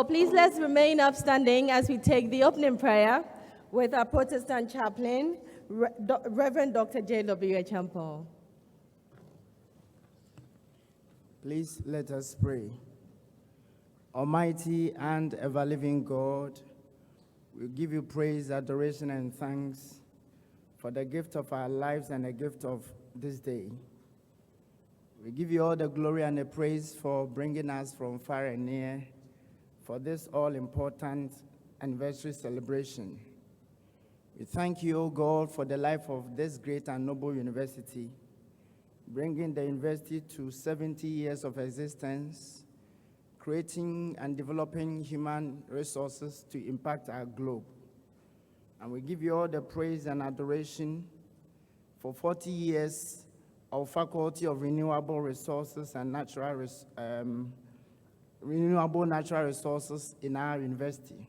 please let's remain upstanding as we take the opening prayer with our Protestant chaplain, Reverend Dr. J.W. Echampo. Please let us pray. Almighty and ever-living God, we give you praise, adoration, and thanks for the gift of our lives and the gift of this day. We give you all the glory and the praise for bringing us from far and near for this all-important anniversary celebration. We thank you, O God, for the life of this great and noble university, bringing the university to 70 years of existence, creating and developing human resources to impact our globe. And we give you all the praise and adoration for 40 years of Faculty of Renewable Resources and Renewable Natural Resources in our university.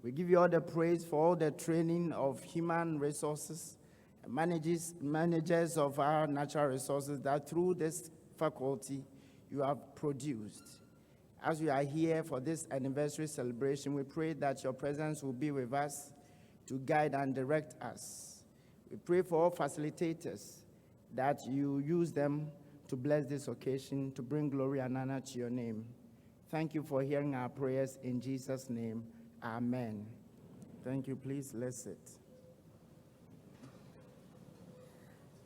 We give you all the praise for all the training of human resources, managers of our natural resources that through this faculty you have produced. As we are here for this anniversary celebration, we pray that your presence will be with us to guide and direct us. We pray for all facilitators that you use them to bless this occasion, to bring glory and honor to your name. Thank you for hearing our prayers in Jesus' name. Amen. Thank you. Please, let's sit.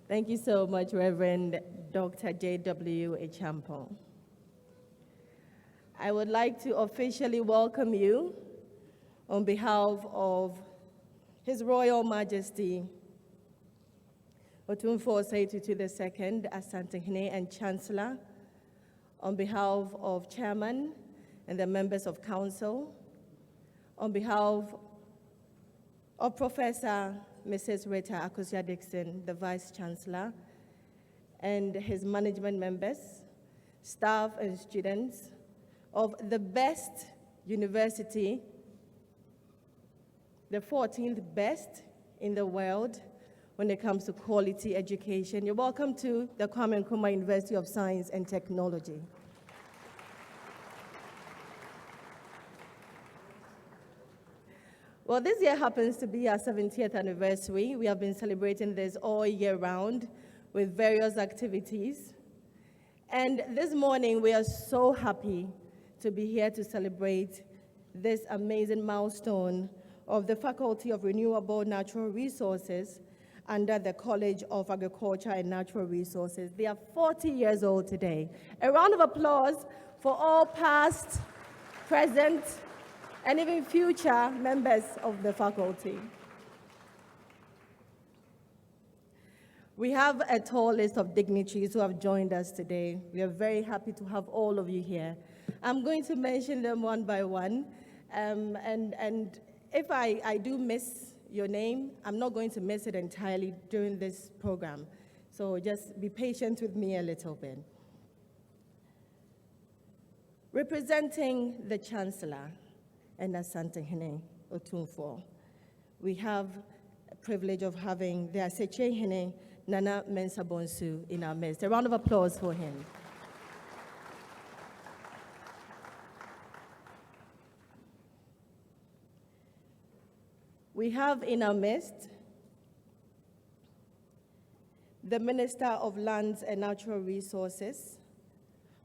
Thank you so much, Reverend Dr. J.W. Echampo. I would like to officially welcome you on behalf of His Royal Majesty Otumfuo Osei Tutu II, Asantehene and Chancellor, on behalf of Chairman and the members of Council, on behalf of Professor Mrs. Rita Akosua-Dixon, the Vice Chancellor, and his management members, staff and students of the best university, the 14th best in the world when it comes to quality education. You're welcome to the Kwame Nkrumah University of Science and Technology. Well, this year happens to be our 70th anniversary. We have been celebrating this all year round with various activities. And this morning, we are so happy to be here to celebrate this amazing milestone of the Faculty of Renewable Natural Resources under the College of Agriculture and Natural Resources. They are 40 years old today. A round of applause for all past, present, and even future members of the faculty. We have a tall list of dignitaries who have joined us today. We are very happy to have all of you here. I'm going to mention them one by one, and if I do miss your name, I'm not going to miss it entirely during this program. So just be patient with me a little bit. Representing the Chancellor and Asantehene Otumfuo, we have a privilege of having the Asechehene Nana Mensah Bonsu in our midst. A round of applause for him. We have in our midst the Minister of Lands and Natural Resources,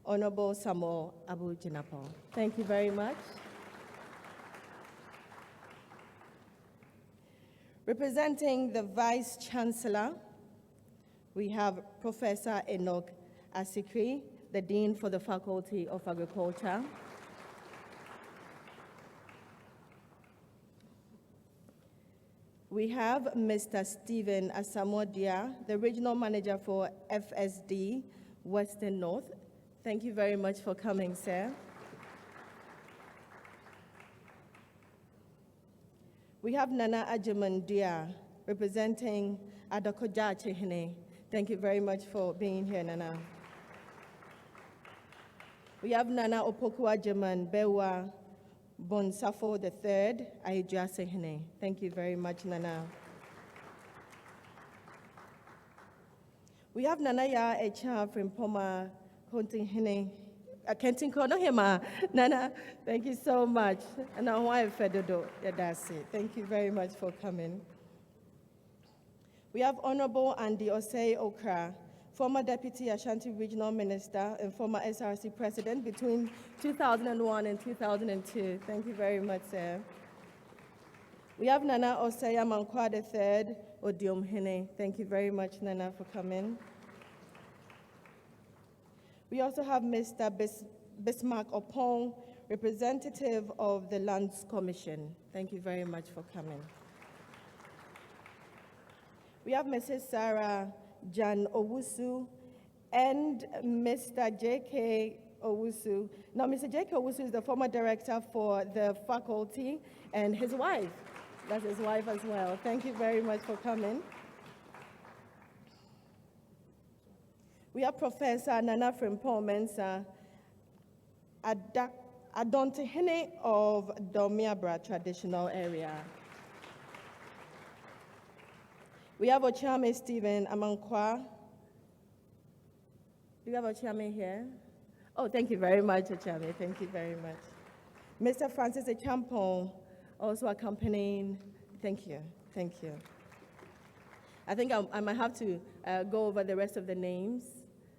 Honorable Samuel Abu-Jinapor. Thank you very much. Representing the Vice Chancellor, we have Professor Enoch Asikri, the Dean for the Faculty of Agriculture. We have Mr. Stephen Asamoah, the Regional Manager for FSD Western North. Thank you very much for coming, sir. We have Nana Ajiman, representing Adakoja Chehene. Thank you very much for being here, Nana. We have Nana Opoku Ajiman Bewa Bonsafo III, Aijua Sehene. Thank you very much, Nana. We have Nana Ya Echa from Poma Kontinghene Kentin Kono Hema. Nana, thank you so much. And now why Fedodo? Yeah, that's it. Thank you very much for coming. We have Honorable Andy Osei Okra, former Deputy Ashanti Regional Minister and former SRC President between 2001 and 2002. Thank you very much, sir. We have Nana Osei Amankwa III Odiomhene. Thank you very much, Nana, for coming. We also have Mr. Bismarck Opong, representative of the Lands Commission. Thank you very much for coming. We have Mrs. Sarah Jan Owusu and Mr. J.K. Owusu. Now, Mr. J.K. Owusu is the former director for the faculty and his wife. That's his wife as well. Thank you very much for coming. We have Professor Nana Frimpong Mensah, Adontehene of Domiabra traditional area. We have Ochame Stephen Amankwa. Do we have Ochame here? Oh, thank you very much, Ochame. Thank you very much. Mr. Francis Echampong, also accompanying. Thank you. Thank you. I think I might have to go over the rest of the names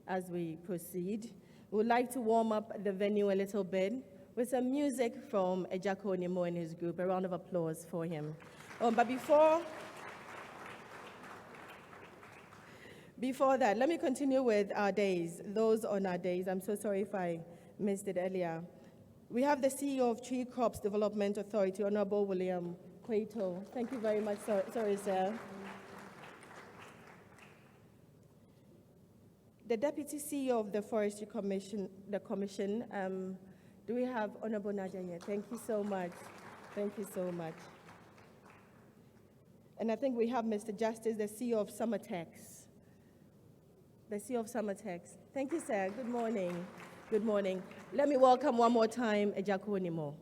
as we proceed. We would like to warm up the venue a little bit with some music from Ejako Nimo and his group. A round of applause for him. But before that, let me continue with our days, those on our days. I'm so sorry if I missed it earlier. We have the CEO of Tree Crops Development Authority, Honorable William Cueto. Thank you very much. Sorry, sir. The Deputy CEO of the Forestry Commission, do we have Honorable Nadia here? Thank you so much. Thank you so much. And I think we have Mr. Justice, the CEO of Summertex. The CEO of Summertex. Thank you, sir. Good morning. Good morning. Let me welcome one more time Ejako Nimo.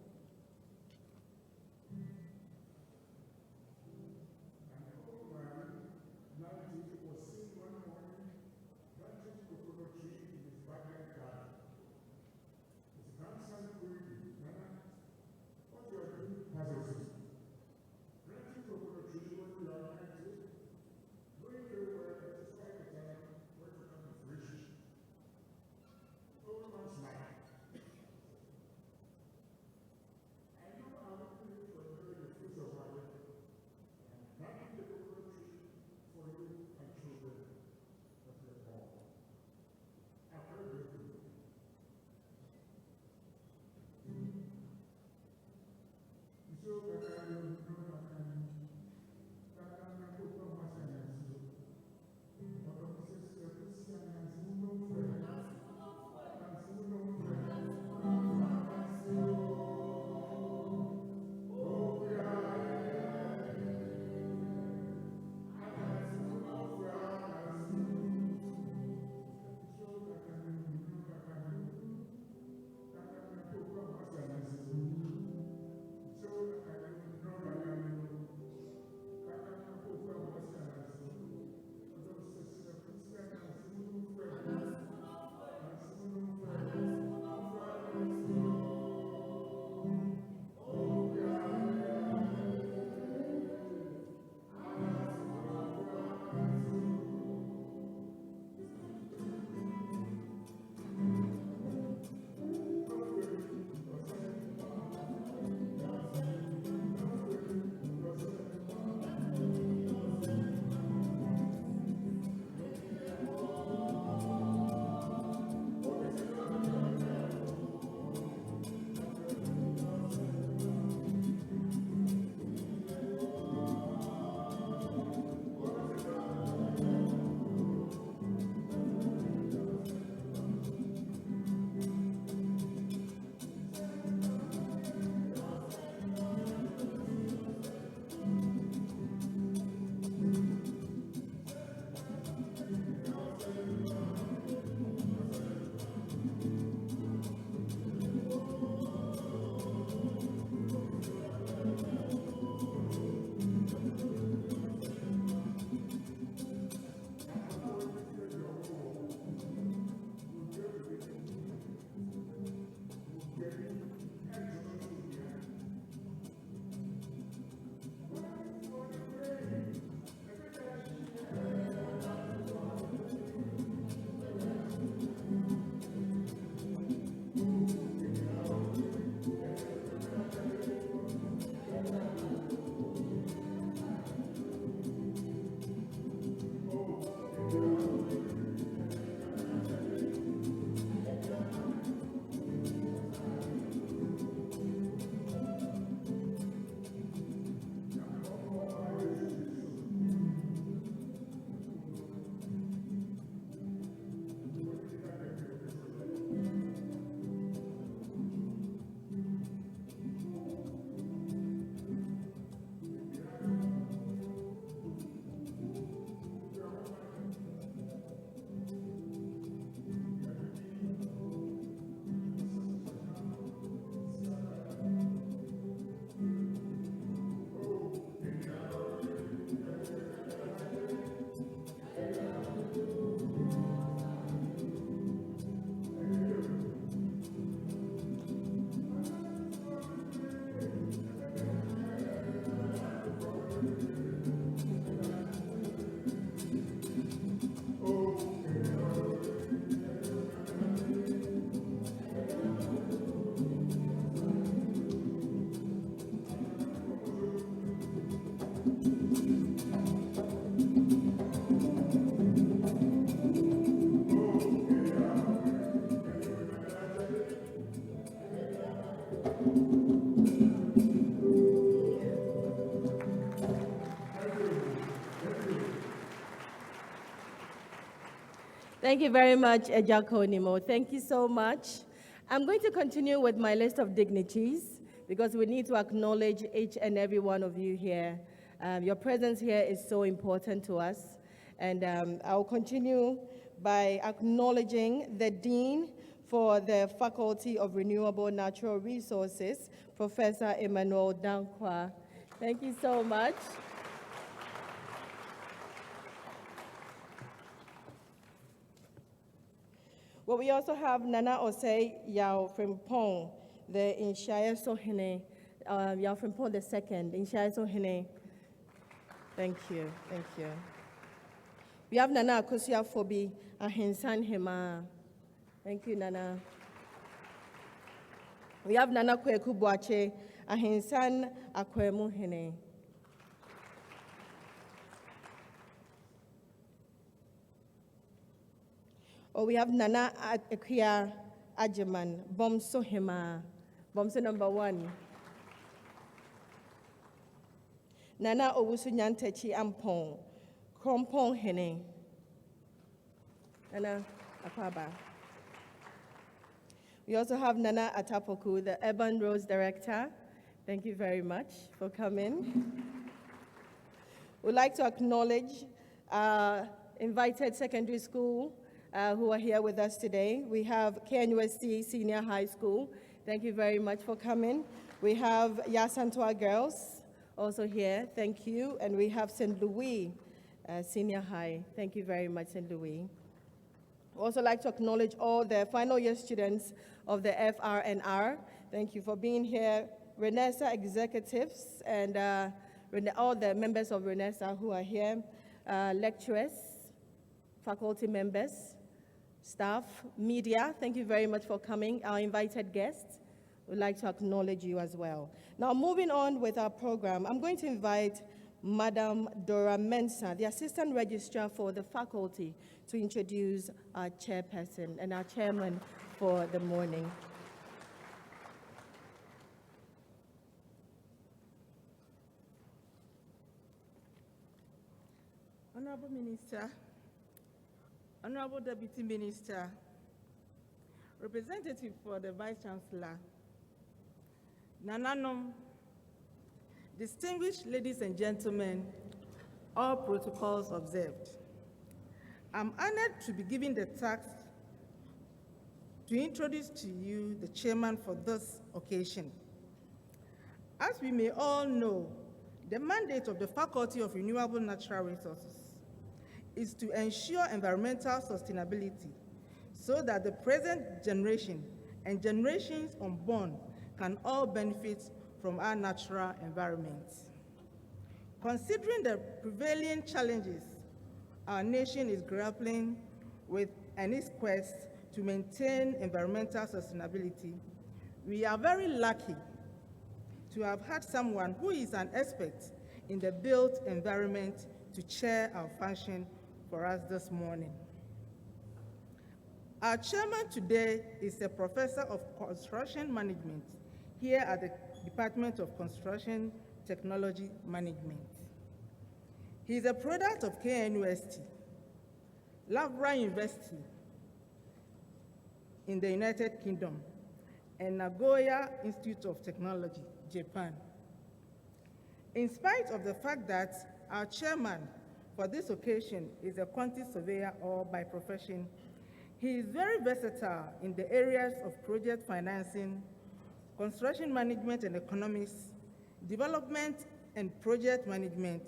Thank you very much, Ejako Nimo. Thank you so much. I'm going to continue with my list of dignities because we need to acknowledge each and every one of you here. Your presence here is so important to us. And I'll continue by acknowledging the Dean for the Faculty of Renewable Natural Resources, Professor Emmanuel Dankwa. Thank you so much. Well, we also have Nana Osei Yao Frimpong, the Inshaya Sohene, Yao Frimpong the second, Inshaya Sohene. Thank you, thank you. We have Nana Akosia Fobi, Ahensan Hema. Thank you, Nana. We have Nana Kweku Boache, Ahensan Akwemu Hene. Or we have Nana Akia Ajeman, Bomso Hema, Bomso number 1. Nana Owusu Nyantechi Ampong, Krompong Hene. Nana Apaba. We also have Nana Atapoku, the Urban Roads Director. Thank you very much for coming. We'd like to acknowledge invited secondary school who are here with us today. We have KNUST Senior High School. Thank you very much for coming. We have Yasantua Girls also here. Thank you. And we have St. Louis Senior High. Thank you very much, St. Louis. We'd also like to acknowledge all the final year students of the FRNR. Thank you for being here. Renessa executives and all the members of Renessa who are here, lecturers, faculty members, staff, media, thank you very much for coming. Our invited guests, we'd like to acknowledge you as well. Now, moving on with our program, I'm going to invite Madam Dora Mensah, the Assistant Registrar for the faculty, to introduce our chairperson and our chairman for the morning. Honorable Minister, Honorable Deputy Minister, Representative for the Vice Chancellor, Nananom, distinguished ladies and gentlemen, all protocols observed. I'm honored to be given the task to introduce to you the chairman for this occasion. As we may all know, the mandate of the Faculty of Renewable Natural Resources is to ensure environmental sustainability so that the present generation and generations unborn can all benefit from our natural environment. Considering the prevailing challenges our nation is grappling with and its quest to maintain environmental sustainability, we are very lucky to have had someone who is an expert in the built environment to chair our function for us this morning. Our chairman today is a professor of construction management here at the Department of Construction Technology Management. He is a product of KNUST, Loughborough University in the United Kingdom, and Nagoya Institute of Technology, Japan. In spite of the fact that our chairman for this occasion is a quantity surveyor or by profession, he is very versatile in the areas of project financing, construction management and economics, development and project management,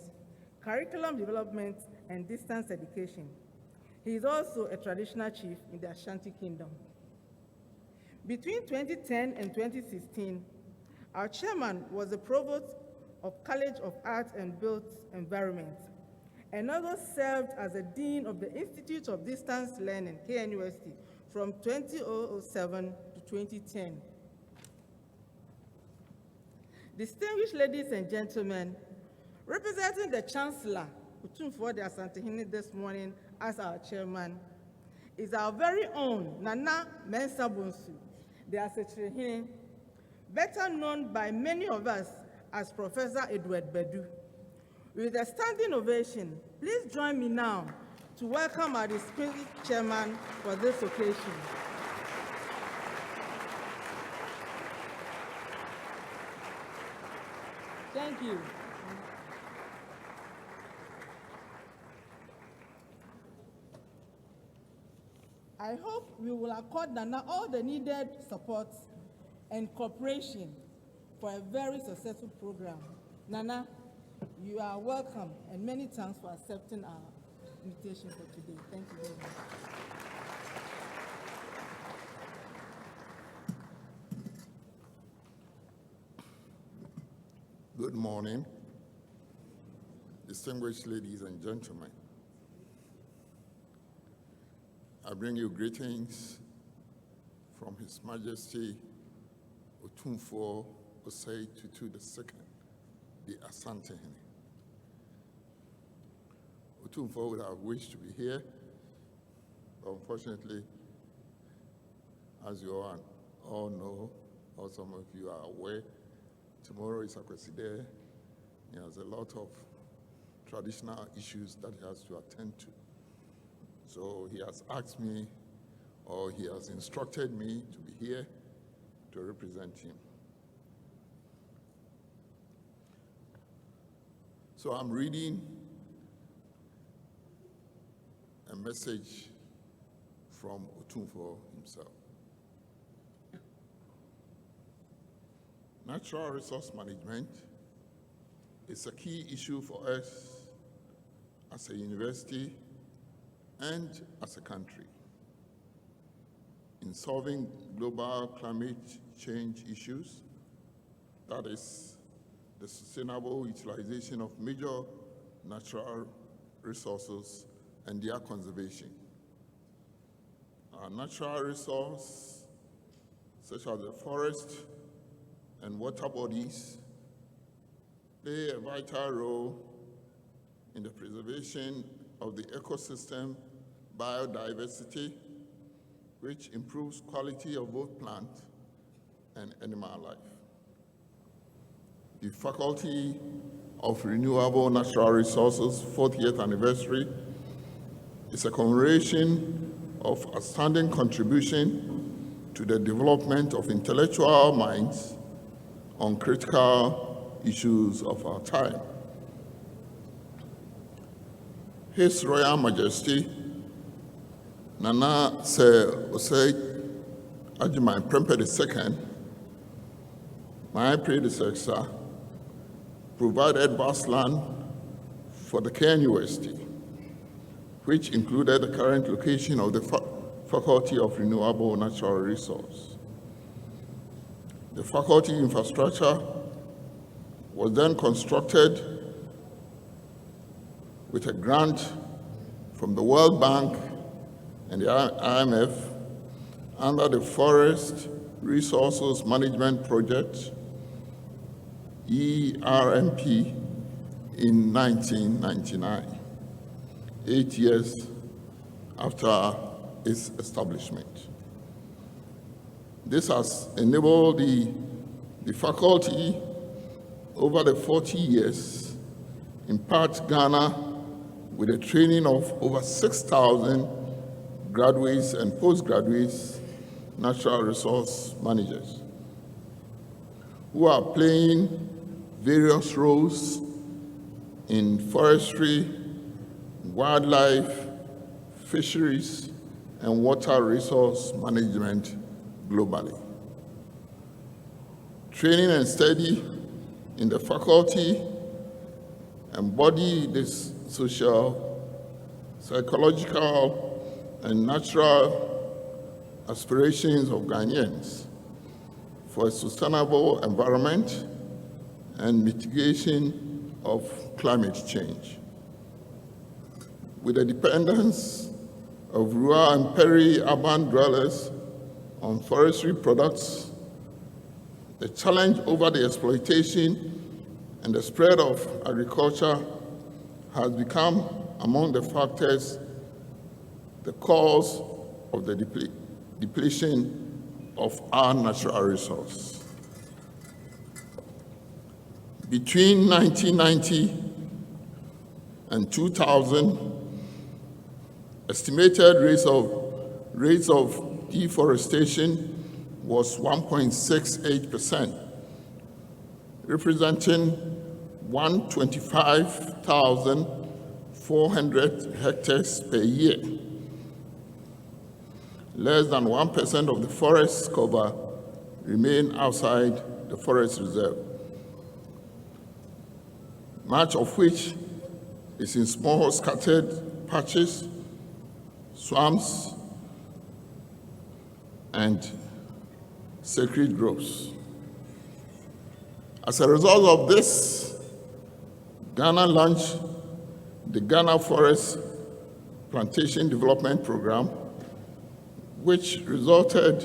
curriculum development, and distance education. He is also a traditional chief in the Ashanti Kingdom. Between 2010 and 2016, our chairman was the provost of College of Art and Built Environment, and also served as the dean of the Institute of Distance Learning, KNUST, from 2007 to 2010. Distinguished ladies and gentlemen, representing the Chancellor, Utumfuo de Asantehene this morning as our chairman, is our very own Nana Mensah Bonsu, the Asetrehene, better known by many of us as Professor Edward Bedu. With a standing ovation, please join me now to welcome our distinguished chairman for this occasion. Thank you. I hope we will accord Nana all the needed support and cooperation for a very successful program. Nana, you are welcome, and many thanks for accepting our invitation for today. Thank you very much. Good morning, distinguished ladies and gentlemen. I bring you greetings from His Majesty Otumfuo Osei Tutu II, the Asantehene. Otumfuo would have wished to be here, but unfortunately, as you all know, or some of you are aware, tomorrow is Akwesi Day. He has a lot of traditional issues that he has to attend to. So he has asked me, or he has instructed me to be here to represent him. So I'm reading a message from Otumfuo himself. Natural resource management is a key issue for us as a university and as a country. In solving global climate change issues, that is, the sustainable utilization of major natural resources and their conservation. Our natural resources, such as the forest and water bodies, play a vital role in the preservation of the ecosystem biodiversity, which improves quality of both plant and animal life. The Faculty of Renewable Natural Resources 40th anniversary is a commemoration of outstanding contribution to the development of intellectual minds on critical issues of our time. His Royal Majesty Nana Osei Agyeman Prempeh II, my predecessor, provided vast land for the KNUST-TEK, which included the current location of the Faculty of Renewable Natural Resources. The faculty infrastructure was then constructed with a grant from the World Bank and the IMF under the Forest Resources Management Project, ERMP, in 1999, 8 years after its establishment. This has enabled the faculty over the 40 years impart Ghana with a training of over 6,000 graduates and postgraduates, natural resource managers, who are playing various roles in forestry, wildlife, fisheries, and water resource management globally. Training and study in the faculty embody this social, psychological, and natural aspirations of Ghanaians for a sustainable environment and mitigation of climate change. With the dependence of rural and peri-urban dwellers on forestry products, the challenge over the exploitation and the spread of agriculture has become among the factors the cause of the depletion of our natural resource. Between 1990 and 2000, estimated rates of deforestation was 1.68%, representing 125,400 hectares per year. Less than 1% of the forest cover remain outside the forest reserve, much of which is in small scattered patches, swamps, and sacred groves. As a result of this, Ghana launched the Ghana Forest Plantation Development Program, which resulted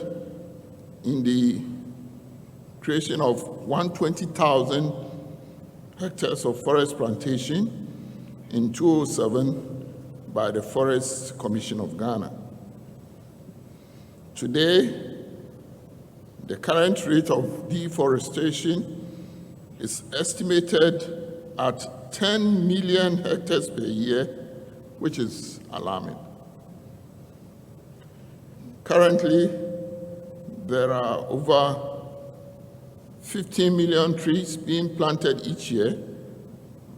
in the creation of 120,000 hectares of forest plantation in 2007 by the Forest Commission of Ghana. Today, the current rate of deforestation is estimated at 10 million hectares per year, which is alarming. Currently, there are over 15 million trees being planted each year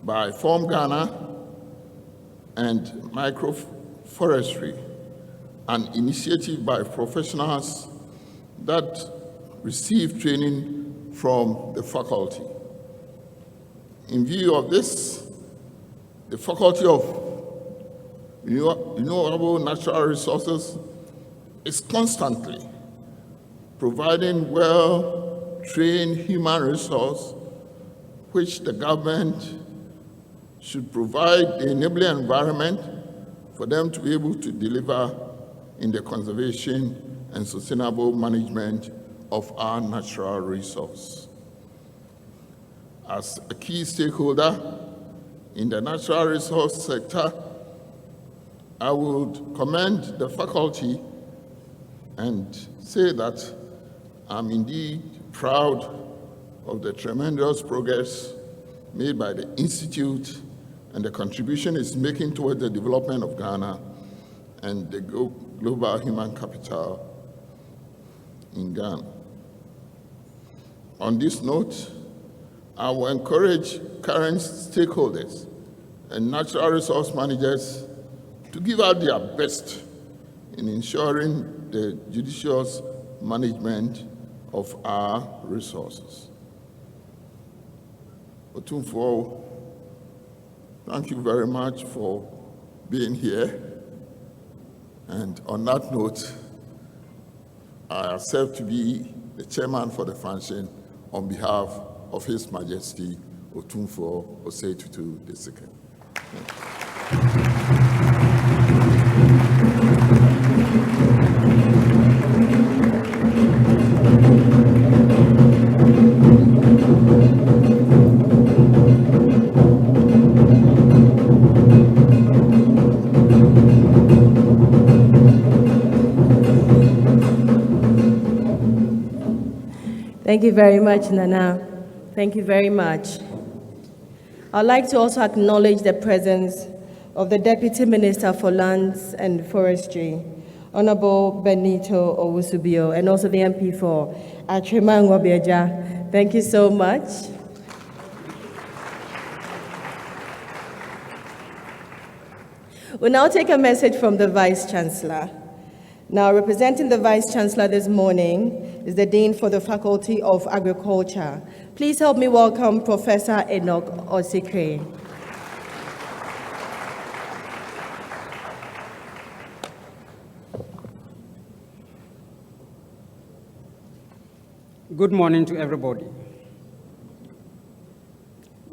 by Farm Ghana and Microforestry, an initiative by professionals that receive training from the faculty. In view of this, the Faculty of Renewable Natural Resources is constantly providing well-trained human resource, which the government should provide the enabling environment for them to be able to deliver in the conservation and sustainable management of our natural resource. As a key stakeholder in the natural resource sector, I would commend the faculty and say that I'm indeed proud of the tremendous progress made by the Institute and the contribution it's making toward the development of Ghana and the global human capital in Ghana. On this note, I will encourage current stakeholders and natural resource managers to give out their best in ensuring the judicious management of our resources. Otumfuo, thank you very much for being here. And on that note, I accept to be the chairman for the function on behalf of His Majesty Otumfuo Osei Tutu II. Thank you very much, Nana. Thank you very much. I'd like to also acknowledge the presence of the Deputy Minister for Lands and Forestry, Honorable Benito Owusubio, and also the MP for Achimangwa-Bieja. Thank you so much. We'll now take a message from the Vice Chancellor. Now, representing the Vice Chancellor this morning is the Dean for the Faculty of Agriculture. Please help me welcome Professor Enoch Osikwe. Good morning to everybody.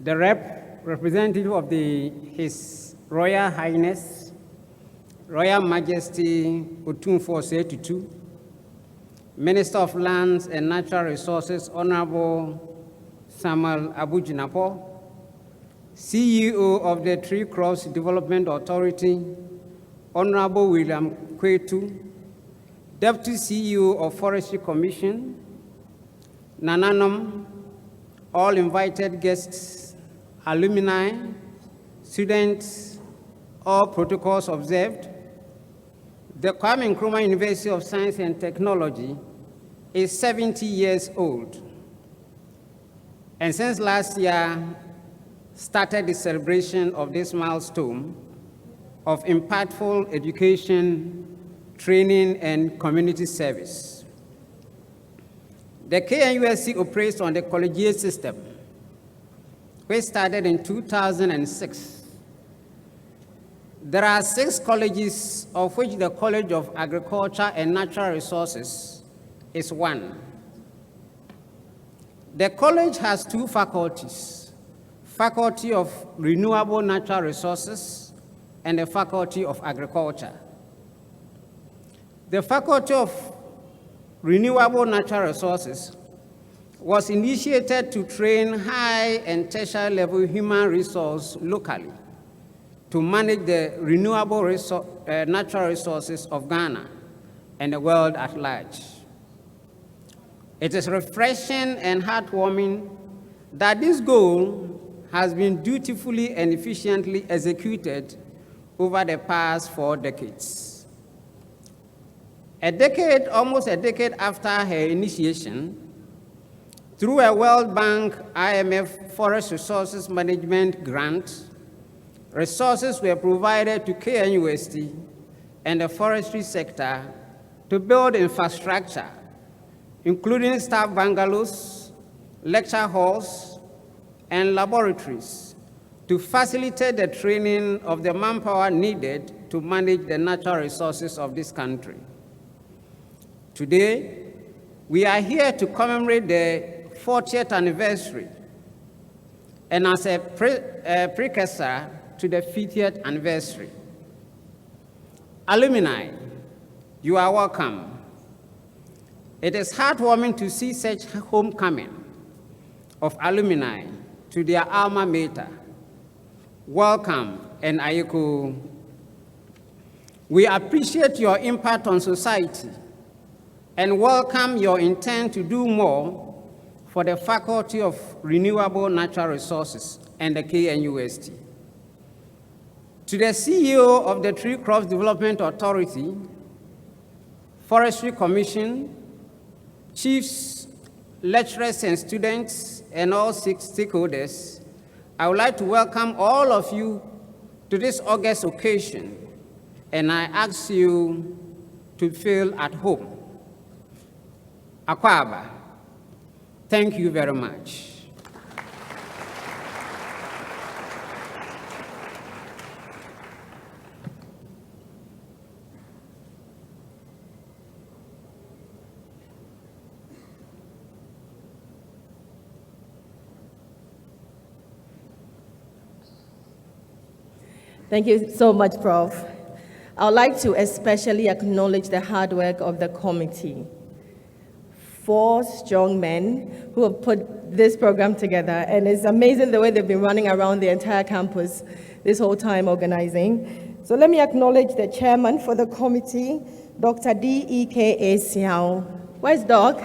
The representative of His Royal Highness, Royal Majesty Otumfuo Osei Tutu, Minister of Lands and Natural Resources, Honorable Samuel Abujinapo, CEO of the Tree Cross Development Authority, Honorable William Cueto, Deputy CEO of Forestry Commission, Nananom, all invited guests, alumni, students, all protocols observed. the Kwame Nkrumah University of Science and Technology is 70 years old. And since last year, started the celebration of this milestone of impactful education, training, and community service. The KNUST operates on the collegiate system, which started in 2006. There are 6 colleges, of which the College of Agriculture and Natural Resources is one. The college has 2 faculties, Faculty of Renewable Natural Resources and the Faculty of Agriculture. The Faculty of Renewable Natural Resources was initiated to train high and tertiary level human resource locally to manage the renewable natural resources of Ghana and the world at large. It is refreshing and heartwarming that this goal has been dutifully and efficiently executed over the past 4 decades. Almost a decade after her initiation, through a World Bank IMF Forest Resources Management grant, resources were provided to KNUST and the forestry sector to build infrastructure, including staff bungalows, lecture halls, and laboratories to facilitate the training of the manpower needed to manage the natural resources of this country. Today, we are here to commemorate the 40th anniversary and as a precursor to the 50th anniversary. Alumni, you are welcome. It is heartwarming to see such homecoming of alumni to their alma mater. Welcome, and Ayeko. We appreciate your impact on society and welcome your intent to do more for the Faculty of Renewable Natural Resources and the KNUST. To the CEO of the Tree Crops Development Authority, Forestry Commission, chiefs, lecturers, and students, and all 6 stakeholders, I would like to welcome all of you to this August occasion, and I ask you to feel at home. Akwaba, thank you very much. Thank you so much, Prof. I would like to especially acknowledge the hard work of the committee. 4 strong men who have put this program together, and it's amazing the way they've been running around the entire campus this whole time organizing. So let me acknowledge the chairman for the committee, Dr. D.E.K. Asiao. Where's Doc?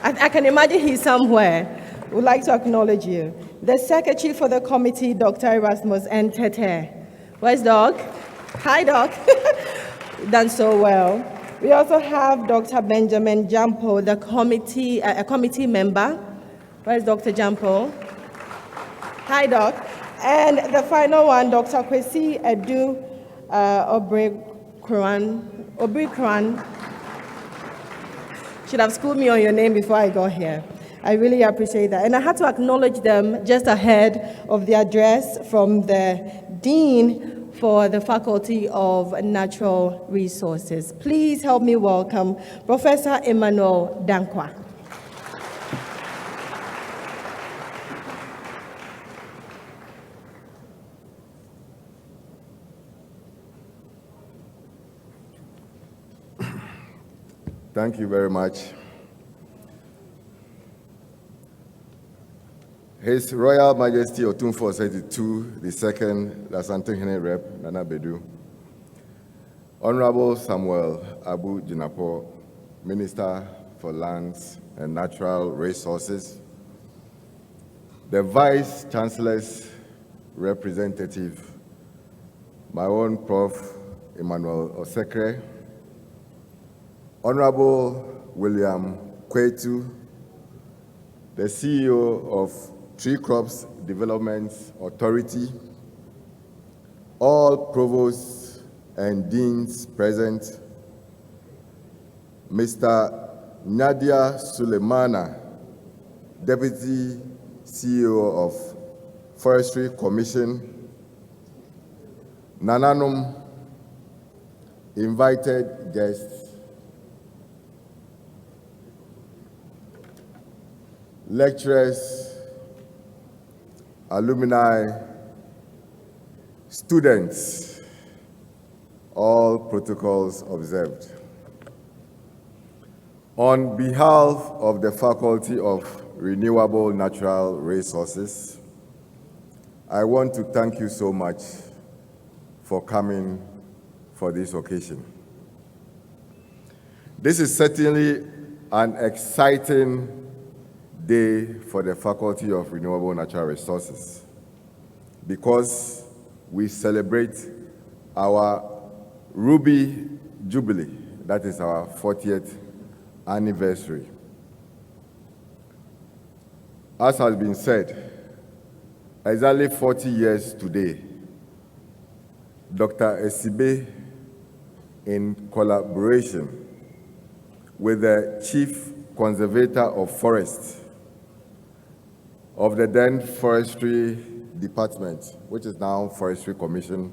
I can imagine he's somewhere. Would like to acknowledge you. The secretary for the committee, Dr. Erasmus Ntete. Where's Doc? Hi, Doc. Done so well. We also have Dr. Benjamin Jampo, the committee, a committee member. Where's Dr. Jampo? Hi, Doc. And the final one, Dr. Kwesi Edu Obrikran. Should have schooled me on your name before I got here. I really appreciate that. And I had to acknowledge them just ahead of the address from the Dean for the Faculty of Natural Resources. Please help me welcome Professor Emmanuel Dankwa. Thank you very much. His Royal Majesty Otumfuo 32, the second Lasantehene Rep, Nana Bedu. Honorable Samuel Abu Jinapo, Minister for Lands and Natural Resources. The Vice Chancellor's representative, my own Prof. Emmanuel Osekre, Honorable William Cueto, the CEO of Tree Crops Development Authority, all provosts and deans present, Mr. Nadia Suleimana, Deputy CEO of Forestry Commission, Nananum, invited guests, lecturers, alumni, students, all protocols observed. On behalf of the Faculty of Renewable Natural Resources, I want to thank you so much for coming for this occasion. This is certainly an exciting day for the Faculty of Renewable Natural Resources because we celebrate our Ruby Jubilee, that is our 40th anniversary. As has been said, exactly 40 years today, Dr. Esibe, in collaboration with the Chief Conservator of Forests of the then Forestry Department, which is now Forestry Commission,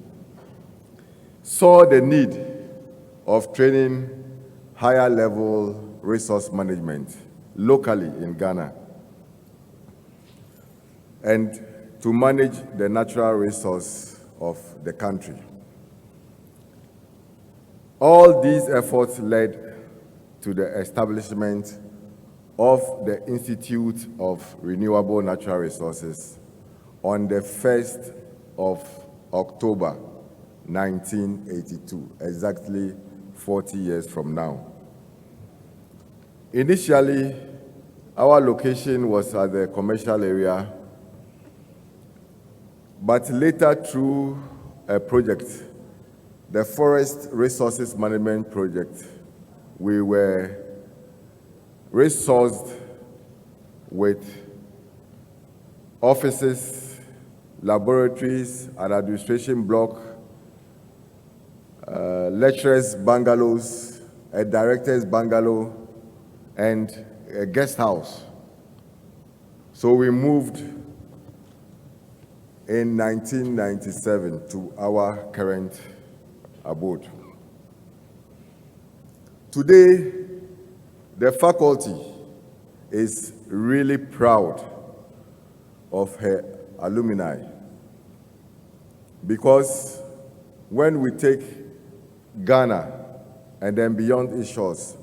saw the need of training higher level resource management locally in Ghana and to manage the natural resource of the country. All these efforts led to the establishment of the Institute of Renewable Natural Resources on the 1st of October 1982, exactly 40 years from now. Initially, our location was at the commercial area, but later through a project, the Forest Resources Management Project, we were resourced with offices, laboratories, an administration block, lecturers' bungalows, a director's bungalow, and a guest house. So we moved in 1997 to our current abode. Today, the faculty is really proud of her alumni because when we take Ghana and then beyond its shores,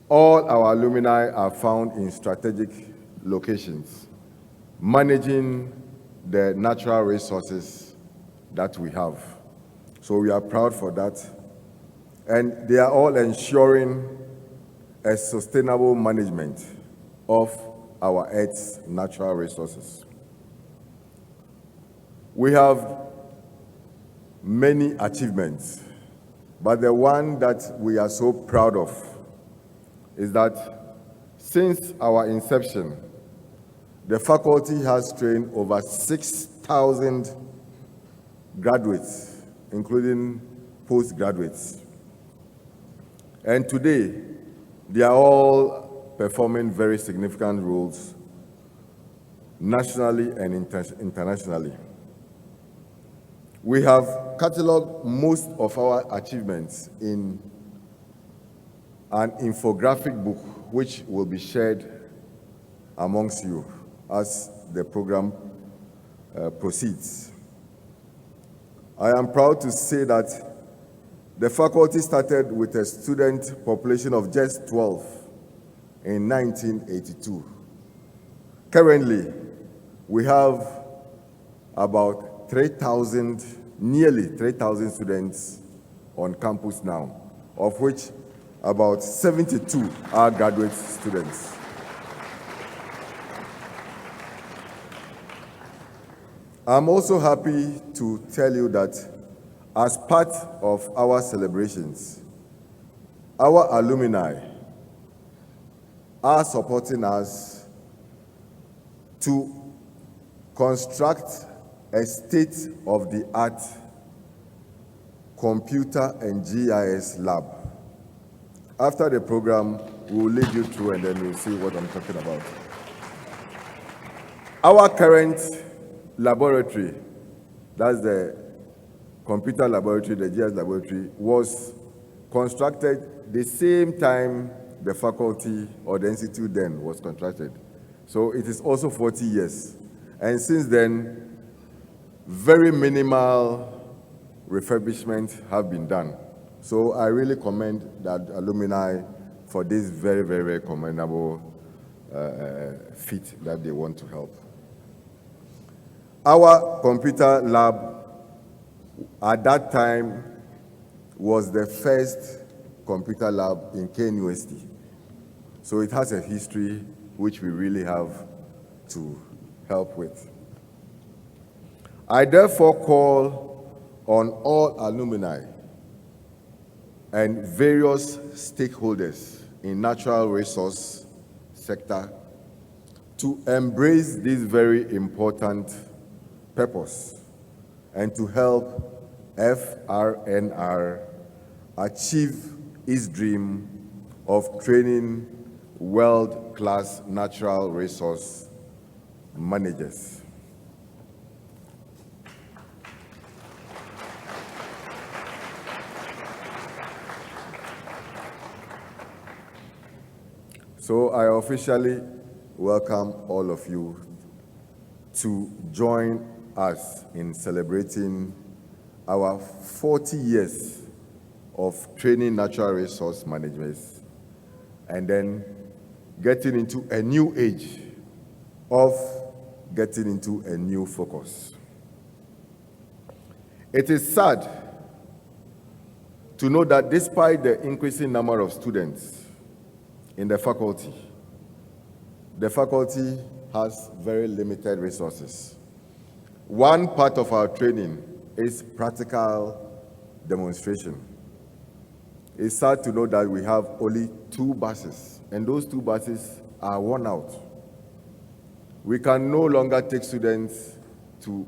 all our alumni are found in strategic locations, managing the natural resources that we have. So we are proud for that. And they are all ensuring a sustainable management of our Earth's natural resources. We have many achievements, but the one that we are so proud of is that since our inception, the faculty has trained over 6,000 graduates, including postgraduates. And today, they are all performing very significant roles nationally and internationally. We have cataloged most of our achievements in an infographic book, which will be shared amongst you as the program proceeds. I am proud to say that the faculty started with a student population of just 12 in 1982. Currently, we have about 3,000, nearly 3,000 students on campus now, of which about 72 are graduate students. I'm also happy to tell you that As part of our celebrations, our alumni are supporting us to construct a state-of-the-art computer and GIS lab. After the program, we will lead you through and then you'll see what I'm talking about. Our current laboratory, that's the computer laboratory, the GIS laboratory, was constructed the same time the faculty or the institute then was constructed. So it is also 40 years. And since then, very minimal refurbishment have been done. So I really commend that alumni for this very, very, very commendable feat that they want to help. Our computer lab at that time was the first computer lab in KNUST-TEK. So it has a history which we really have to help with. I therefore call on all alumni and various stakeholders in natural resource sector to embrace this very important purpose and to help FRNR achieve its dream of training world-class natural resource managers. So I officially welcome all of you to join us in celebrating our 40 years of training natural resource managers and then getting into a new age of getting into a new focus. It is sad to know that despite the increasing number of students in the faculty has very limited resources. One part of our training is practical demonstration. It's sad to know that we have only 2 buses, and those 2 buses are worn out. We can no longer take students to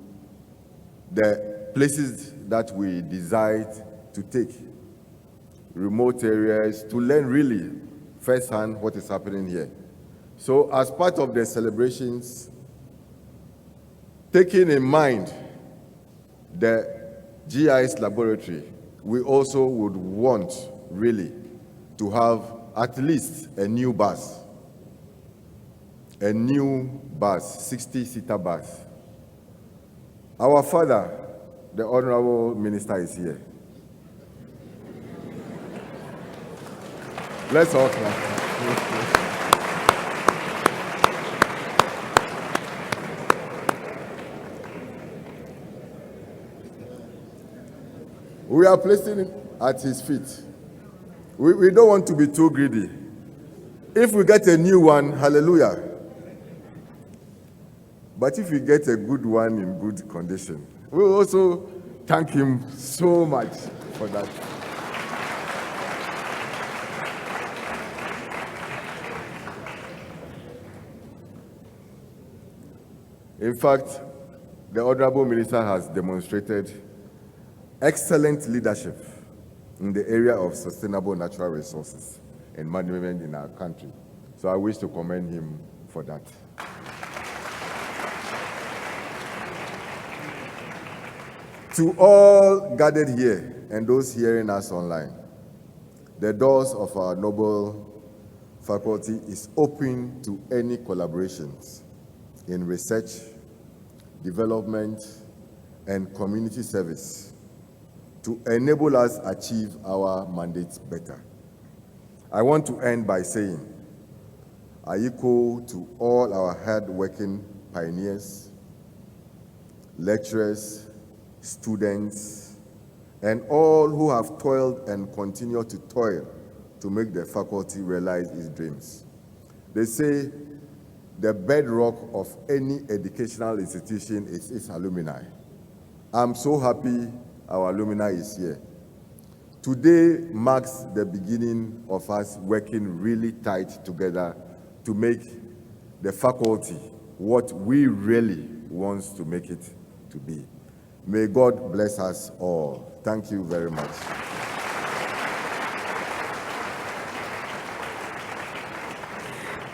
the places that we decide to take, remote areas, to learn really firsthand what is happening here. So as part of the celebrations, taking in mind the GIS laboratory, we also would want really to have at least a new bus, 60-seater bus. Our father, the Honorable Minister, is here. Let's all clap. We are placing it at his feet. We don't want to be too greedy. If we get a new one, hallelujah. But if we get a good one in good condition, we will also thank him so much for that. In fact, the Honorable Minister has demonstrated excellent leadership in the area of sustainable natural resources and management in our country. So I wish to commend him for that. To all gathered here and those hearing us online, the doors of our noble faculty is open to any collaborations in research, development, and community service to enable us achieve our mandates better. I want to end by saying, I echo to all our hard-working pioneers, lecturers, students, and all who have toiled and continue to toil to make the faculty realize its dreams. They say the bedrock of any educational institution is its alumni. I'm so happy our alumni is here. Today marks the beginning of us working really tight together to make the faculty what we really want to make it to be. May God bless us all. Thank you very much.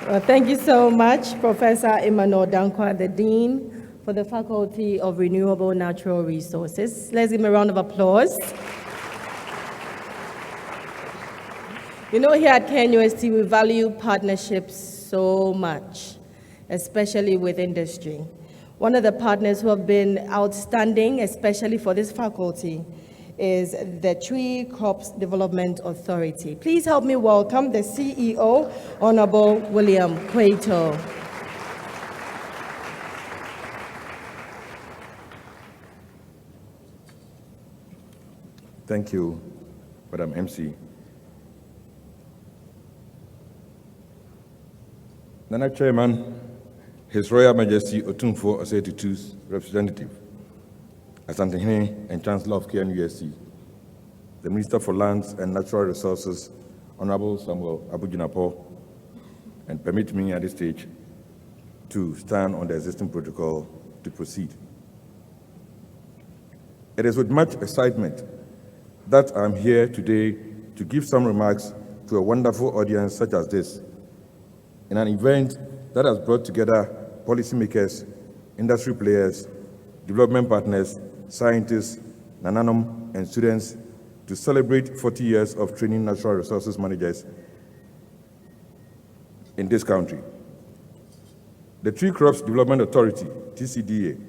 Well, thank you so much, Professor Emmanuel Dankwa, the Dean for the Faculty of Renewable Natural Resources. Let's give him a round of applause. You know, here at KNUST, we value partnerships so much, especially with industry. One of the partners who have been outstanding, especially for this faculty, is the Tree Crops Development Authority. Please help me welcome the CEO, Honorable William Cueto. Thank you, Madam MC. Nana Chairman, His Royal Majesty Otumfuo Osei Tutu's representative, Asantehene and Chancellor of KNUST, the Minister for Lands and Natural Resources, Honorable Samuel Abujinapo, and permit me at this stage to stand on the existing protocol to proceed. It is with much excitement that I'm here today to give some remarks to a wonderful audience such as this, in an event that has brought together policymakers, industry players, development partners, scientists, Nananom, and students to celebrate 40 years of training natural resources managers in this country. The Tree Crops Development Authority, TCDA,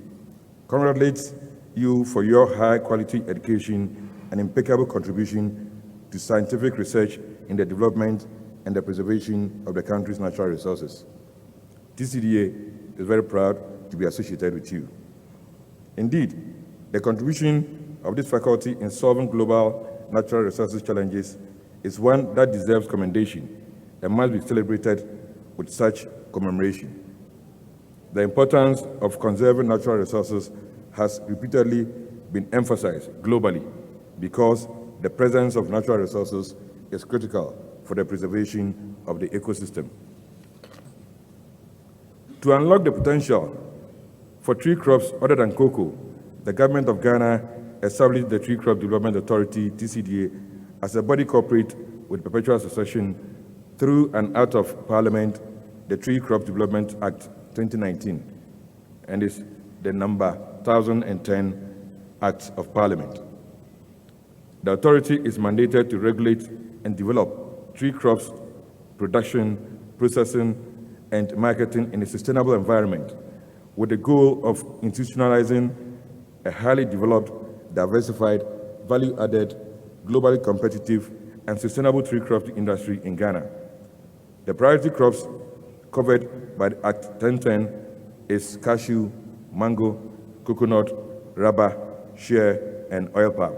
congratulates you for your high-quality education and impeccable contribution to scientific research in the development and the preservation of the country's natural resources. TCDA is very proud to be associated with you. Indeed, the contribution of this faculty in solving global natural resources challenges is one that deserves commendation and must be celebrated with such commemoration. The importance of conserving natural resources has repeatedly been emphasized globally because the presence of natural resources is critical for the preservation of the ecosystem. To unlock the potential for tree crops other than cocoa, the government of Ghana established the Tree Crop Development Authority, TCDA, as a body corporate with perpetual succession through and out of Parliament, the Tree Crop Development Act 2019, and is the number 1010 Act of Parliament. The authority is mandated to regulate and develop tree crops production, processing, and marketing in a sustainable environment with the goal of institutionalizing a highly developed, diversified, value-added, globally competitive, and sustainable tree crop industry in Ghana. The priority crops covered by the Act 1010 is cashew, mango, coconut, rubber, shea, and oil palm.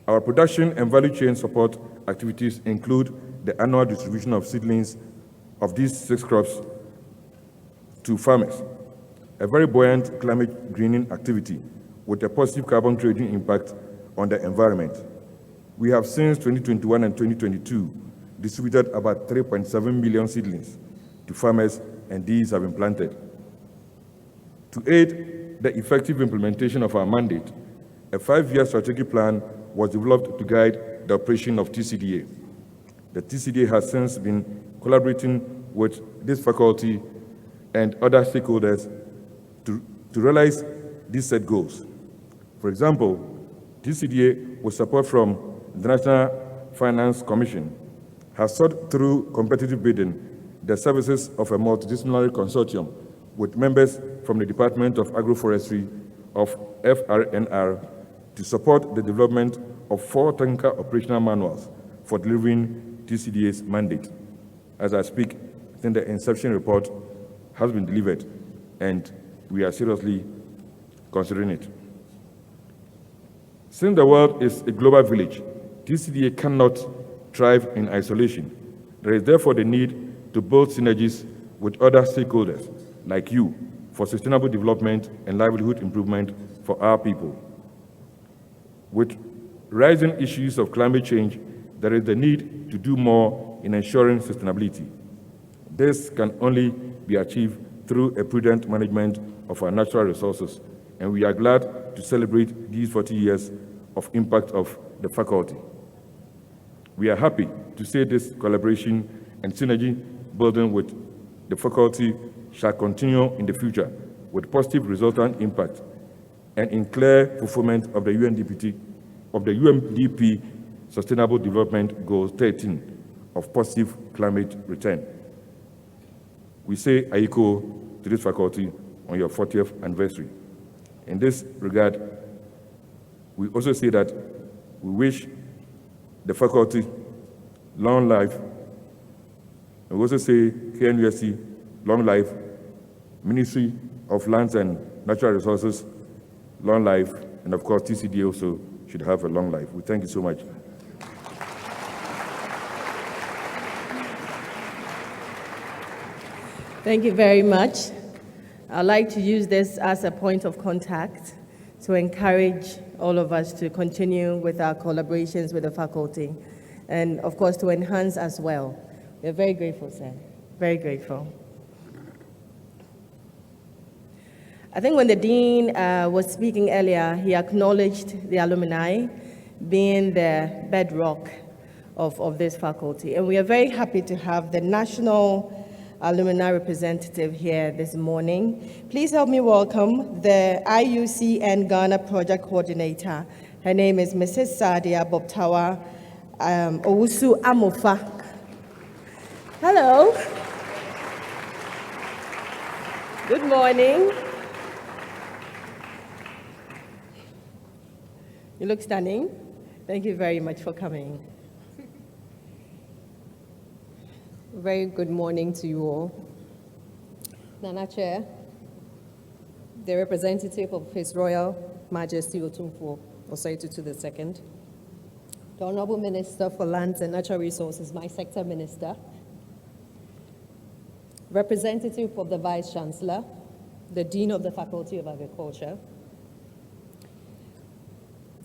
Our production and value chain support activities include the annual distribution of seedlings of these 6 crops to farmers, a very buoyant climate greening activity with a positive carbon trading impact on the environment. We have since 2021 and 2022 distributed about 3.7 million seedlings to farmers, and these have been planted. To aid the effective implementation of our mandate, a 5-year strategic plan was developed to guide the operation of TCDA. The TCDA has since been collaborating with this faculty and other stakeholders to realize these set goals. For example, TCDA, with support from the National Finance Commission, has sought through competitive bidding the services of a multidisciplinary consortium with members from the Department of Agroforestry of FRNR to support the development of 4 technical operational manuals for delivering TCDA's mandate. As I speak, I think the inception report has been delivered, and we are seriously considering it. Since the world is a global village, TCDA cannot thrive in isolation. There is therefore the need to build synergies with other stakeholders like you for sustainable development and livelihood improvement for our people. With rising issues of climate change, there is the need to do more in ensuring sustainability. This can only be achieved through a prudent management of our natural resources, and we are glad to celebrate these 40 years of impact of the faculty. We are happy to say this collaboration and synergy building with the faculty shall continue in the future with positive resultant impact and in clear fulfillment of the UNDP Sustainable Development Goal 13 of positive climate return. We say Aiko to this faculty on your 40th anniversary. In this regard, we also say that we wish the faculty long life. We also say KNUST long life, Ministry of Lands and Natural Resources long life, and of course TCD also should have a long life. We thank you so much. Thank you very much. I'd like to use this as a point of contact to encourage all of us to continue with our collaborations with the faculty and, of course, to enhance as well. We're very grateful, sir. Very grateful. I think when the Dean was speaking earlier, he acknowledged the alumni being the bedrock of this faculty. And we are very happy to have the National Alumni representative here this morning. Please help me welcome the IUCN Ghana Project Coordinator. Her name is Mrs. Sadia Bobtawa Owusu Amofa. Hello. Good morning. You look stunning. Thank you very much for coming. Very good morning to you all. Nana Chair, the representative of His Royal Majesty Otumfuo Osei-Tutu II, the Honorable Minister for Lands and Natural Resources, my sector minister, representative of the Vice Chancellor, the Dean of the Faculty of Agriculture,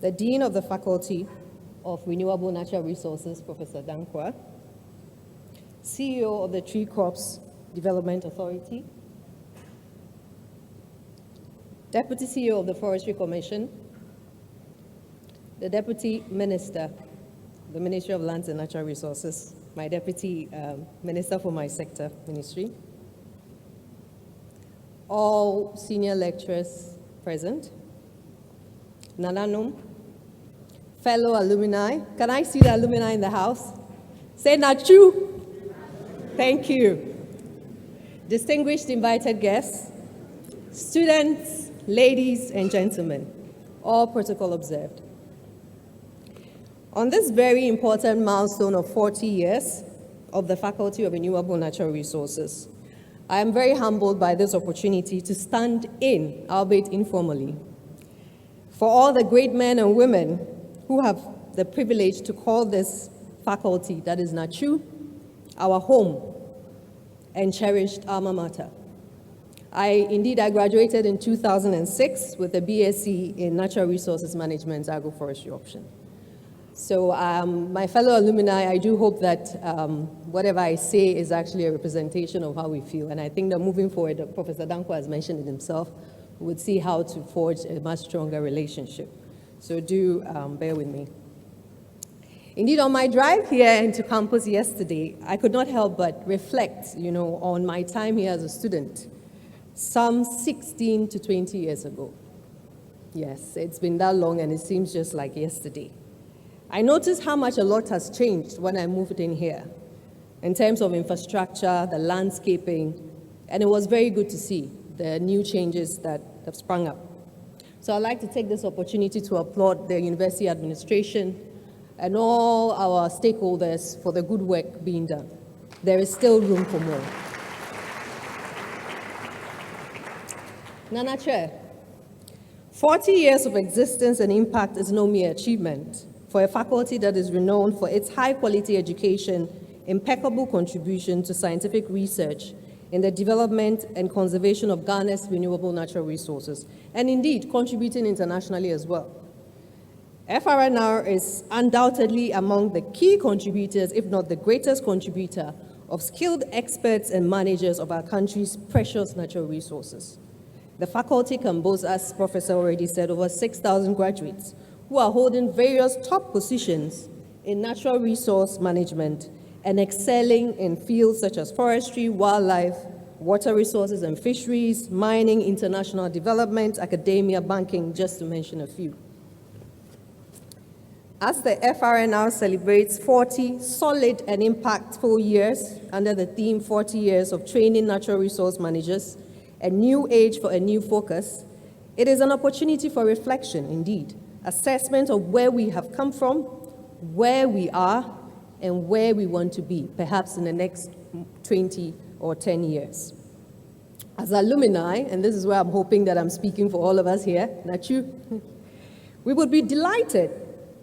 the Dean of the Faculty of Renewable Natural Resources, Professor Dankwa, CEO of the Tree Crops Development Authority, Deputy CEO of the Forestry Commission, the Deputy Minister, the Ministry of Lands and Natural Resources, my Deputy Minister for my sector ministry, all senior lecturers present, Nananum, fellow alumni. Can I see the alumni in the house? Say Nachu. Thank you. Distinguished invited guests, students, ladies and gentlemen, all protocol observed. On this very important milestone of 40 years of the Faculty of Renewable Natural Resources, I am very humbled by this opportunity to stand in, albeit informally, for all the great men and women who have the privilege to call this faculty, that is Nachu, our home and cherished alma mater. I graduated in 2006 with a BSc in Natural Resources Management, Agroforestry option. So my fellow alumni, I do hope that whatever I say is actually a representation of how we feel. And I think that moving forward, Professor Danko has mentioned it himself, we would see how to forge a much stronger relationship. So do bear with me. Indeed, on my drive here into campus yesterday, I could not help but reflect, on my time here as a student, some 16 to 20 years ago. Yes, it's been that long and it seems just like yesterday. I noticed how much a lot has changed when I moved in here in terms of infrastructure, the landscaping, and it was very good to see the new changes that have sprung up. So I'd like to take this opportunity to applaud the university administration and all our stakeholders for the good work being done. There is still room for more. Nana Chair, 40 years of existence and impact is no mere achievement for a faculty that is renowned for its high-quality education, impeccable contribution to scientific research, in the development and conservation of Ghana's renewable natural resources, and indeed contributing internationally as well. FRNR is undoubtedly among the key contributors, if not the greatest contributor, of skilled experts and managers of our country's precious natural resources. The faculty can boast, as Professor already said, over 6,000 graduates who are holding various top positions in natural resource management and excelling in fields such as forestry, wildlife, water resources and fisheries, mining, international development, academia, banking, just to mention a few. As the FRNR celebrates 40 solid and impactful years under the theme 40 years of training natural resource managers, a new age for a new focus, it is an opportunity for reflection, indeed, assessment of where we have come from, where we are, and where we want to be, perhaps in the next 20 or 10 years. As alumni, and this is where I'm hoping that I'm speaking for all of us here, not you, we would be delighted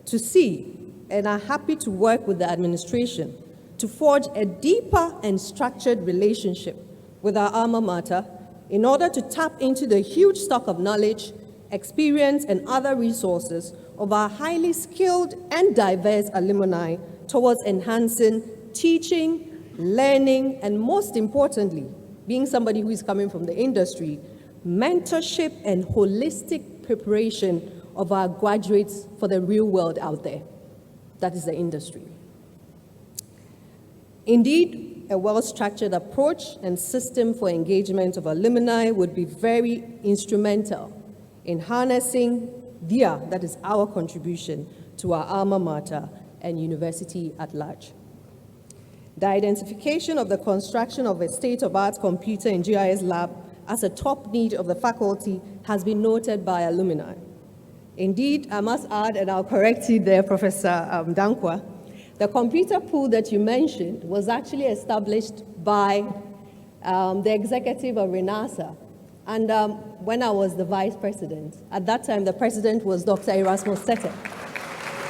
to see and are happy to work with the administration to forge a deeper and structured relationship with our alma mater in order to tap into the huge stock of knowledge, experience, and other resources of our highly skilled and diverse alumni towards enhancing teaching, learning, and most importantly, being somebody who is coming from the industry, mentorship and holistic preparation of our graduates for the real world out there. That is the industry. Indeed, a well-structured approach and system for engagement of alumni would be very instrumental in harnessing that is our contribution to our alma mater and university at large. The identification of the construction of a state-of-the-art computer and GIS lab as a top need of the faculty has been noted by alumni. Indeed, I must add, and I'll correct you there, Professor Dankwa, the computer pool that you mentioned was actually established by the executive of RENASA. And when I was the vice president, at that time, the president was Dr. Erasmus-TEK.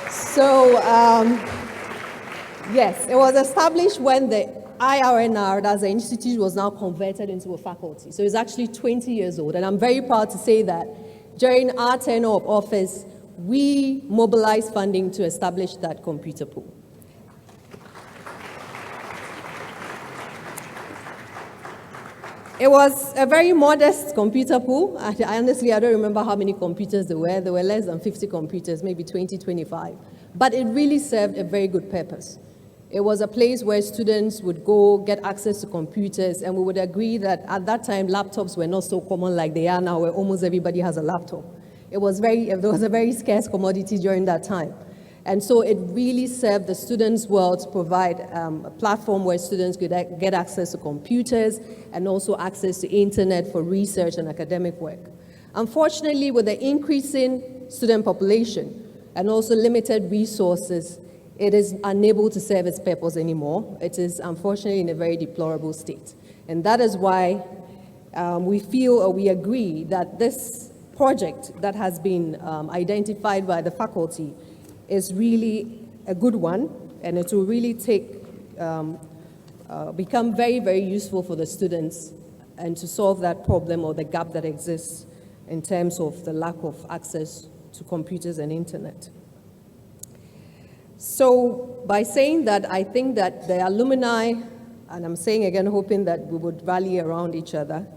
So, yes, it was established when the IRNR, as an institute, was now converted into a faculty. So it's actually 20 years old. And I'm very proud to say that during our tenure of office, we mobilized funding to establish that computer pool. It was a very modest computer pool. I honestly don't remember how many computers there were. There were less than 50 computers, maybe 20, 25. But it really served a very good purpose. It was a place where students would go get access to computers, and we would agree that at that time, laptops were not so common like they are now, where almost everybody has a laptop. There was a very scarce commodity during that time. And so it really served the students' world to provide a platform where students could get access to computers and also access to internet for research and academic work. Unfortunately, with the increasing student population and also limited resources, it is unable to serve its purpose anymore. It is unfortunately in a very deplorable state. And that is why we feel or we agree that this project that has been identified by the faculty is really a good one, and it will really become very, very useful for the students and to solve that problem or the gap that exists in terms of the lack of access to computers and internet. So by saying that, I think that the alumni, and I'm saying again, hoping that we would rally around each other,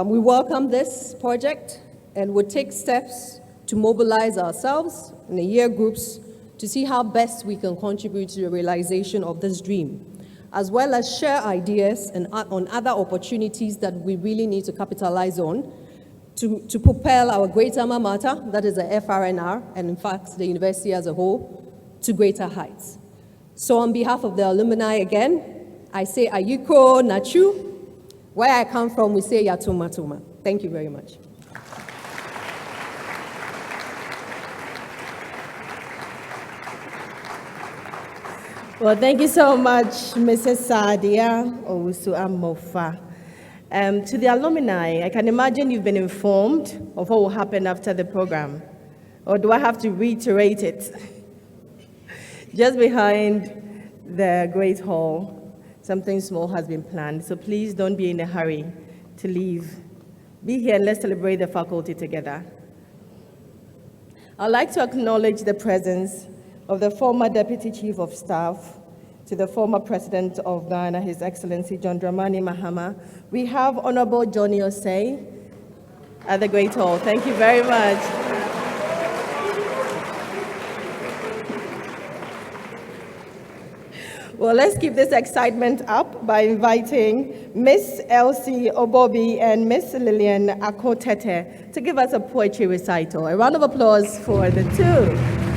we welcome this project and would take steps to mobilize ourselves in the year groups to see how best we can contribute to the realization of this dream, as well as share ideas and on other opportunities that we really need to capitalize on to propel our great alma mater, that is the FRNR, and in fact the university as a whole, to greater heights. So on behalf of the alumni again, I say Ayuko Nachu. Where I come from, we say Yatuma Tuma. Thank you very much. Well, thank you so much, Mrs. Sadia Owusu Amofa. To the alumni, I can imagine you've been informed of what will happen after the program. Or do I have to reiterate it? Just behind the Great Hall. something small has been planned, so please don't be in a hurry to leave. Be here and let's celebrate the faculty together. I'd like to acknowledge the presence of the former Deputy Chief of Staff to the former President of Ghana, His Excellency John Dramani Mahama. We have Honorable Johnny Osei at the Great Hall. Thank you very much. Well, let's keep this excitement up by inviting Miss Elsie Obobi and Miss Lillian Akotete to give us a poetry recital. A round of applause for the two.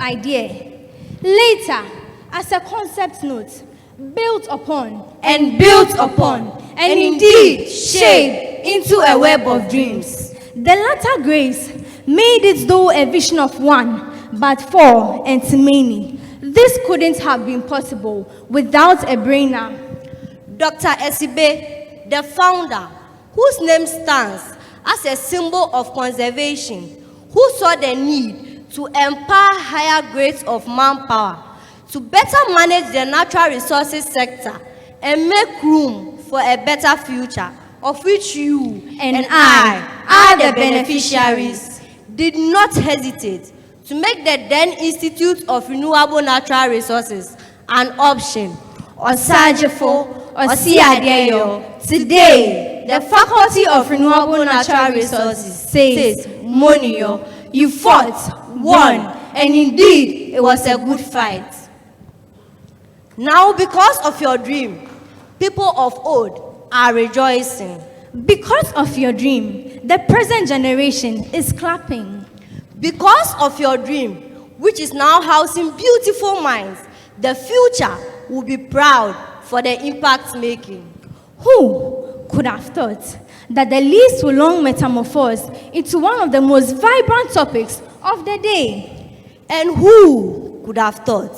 Idea. Later, as a concept note, built upon, and indeed shaped into a web of dreams. The latter grace made it though a vision of one, but four and many. This couldn't have been possible without a brainer. Dr. Esibe, the founder, whose name stands as a symbol of conservation, who saw the need to empower higher grades of manpower, to better manage the natural resources sector and make room for a better future, of which you and I are the beneficiaries, did not hesitate to make the then Institute of Renewable Natural Resources an option. Osajefo, Osiadeyo. Today, the Faculty of Renewable Natural Resources says, Monio, you fought, won, and indeed, it was a good fight. Now, because of your dream, people of old are rejoicing. Because of your dream, the present generation is clapping. Because of your dream, which is now housing beautiful minds, the future will be proud for the impact making. Who could have thought that the list will long metamorphose into one of the most vibrant topics of the day? And who could have thought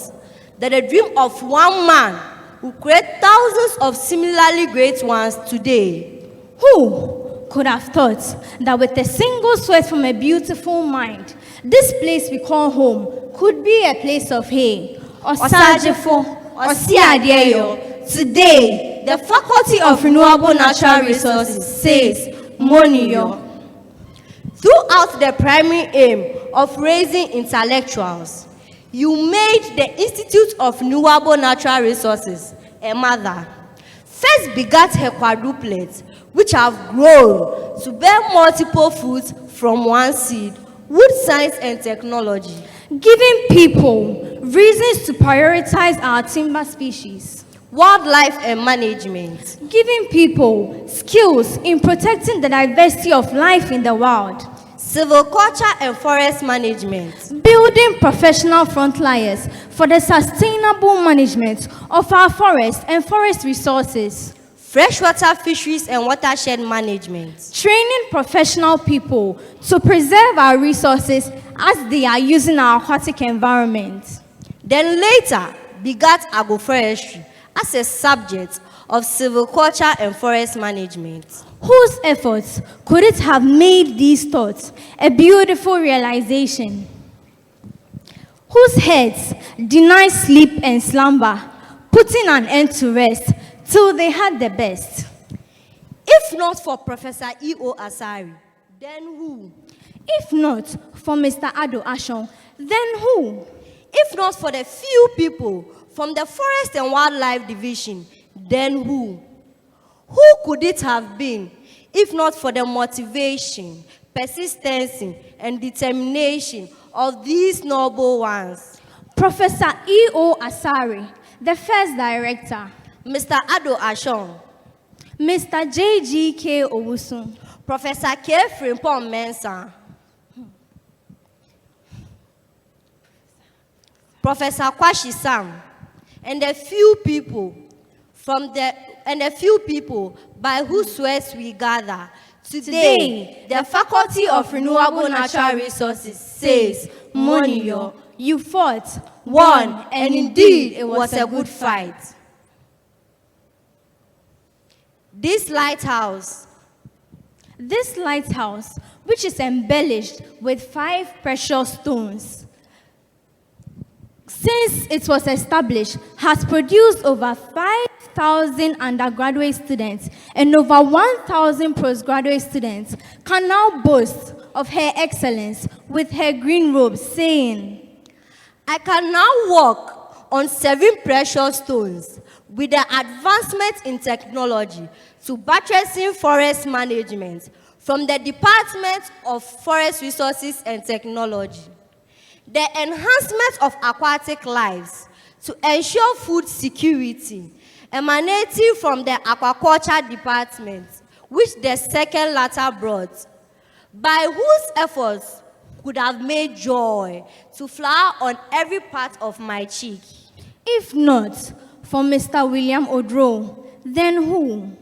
that the dream of one man will create thousands of similarly great ones today? Who could have thought that with a single sweat from a beautiful mind, this place we call home could be a place of hay? Osajefo, Osiadeyo. Today, the Faculty of Renewable Natural Resources says, Monio. Throughout the primary aim of raising intellectuals, You made the Institute of Renewable Natural Resources a mother. First begat her quadruplets, which have grown to bear multiple fruits from one seed, wood science and technology. Giving people reasons to prioritize our timber species. Wildlife and management. Giving people skills in protecting the diversity of life in the wild. Silviculture and forest management. Building professional frontliners for the sustainable management of our forests and forest resources. Freshwater fisheries and watershed management. Training professional people to preserve our resources as they are using our aquatic environment. Then later begat agroforestry as a subject of silviculture and forest management. Whose efforts could it have made these thoughts a beautiful realization? Whose heads deny sleep and slumber, putting an end to rest till they had the best? If not for Professor E.O. Asari, then who? If not for Mr. Ado Ashon, then who? If not for the few people from the Forest and Wildlife Division, then who? Who could it have been if not for the motivation, persistence, and determination of these noble ones? Professor E.O. Asari, the first director. Mr. Ado Ashon. Mr. J.G.K. Owusu. Professor K. Frimpong Mensah. Professor Kwashi Sam. And a few people by whose sweats we gather. Today, the Faculty of Renewable Natural Resources says, Monio, you fought, won, and indeed it was a good fight. This lighthouse, which is embellished with 5 precious stones, since it was established, has produced over 5,000 undergraduate students and over 1,000 postgraduate students, can now boast of her excellence with her green robes, saying, I can now walk on 7 precious stones with the advancement in technology to buttressing forest management from the Department of Forest Resources and Technology. The enhancement of aquatic lives to ensure food security emanating from the Aquaculture Department, which the second latter brought, by whose efforts could have made joy to flower on every part of my cheek. If not for Mr. William Odro, then who?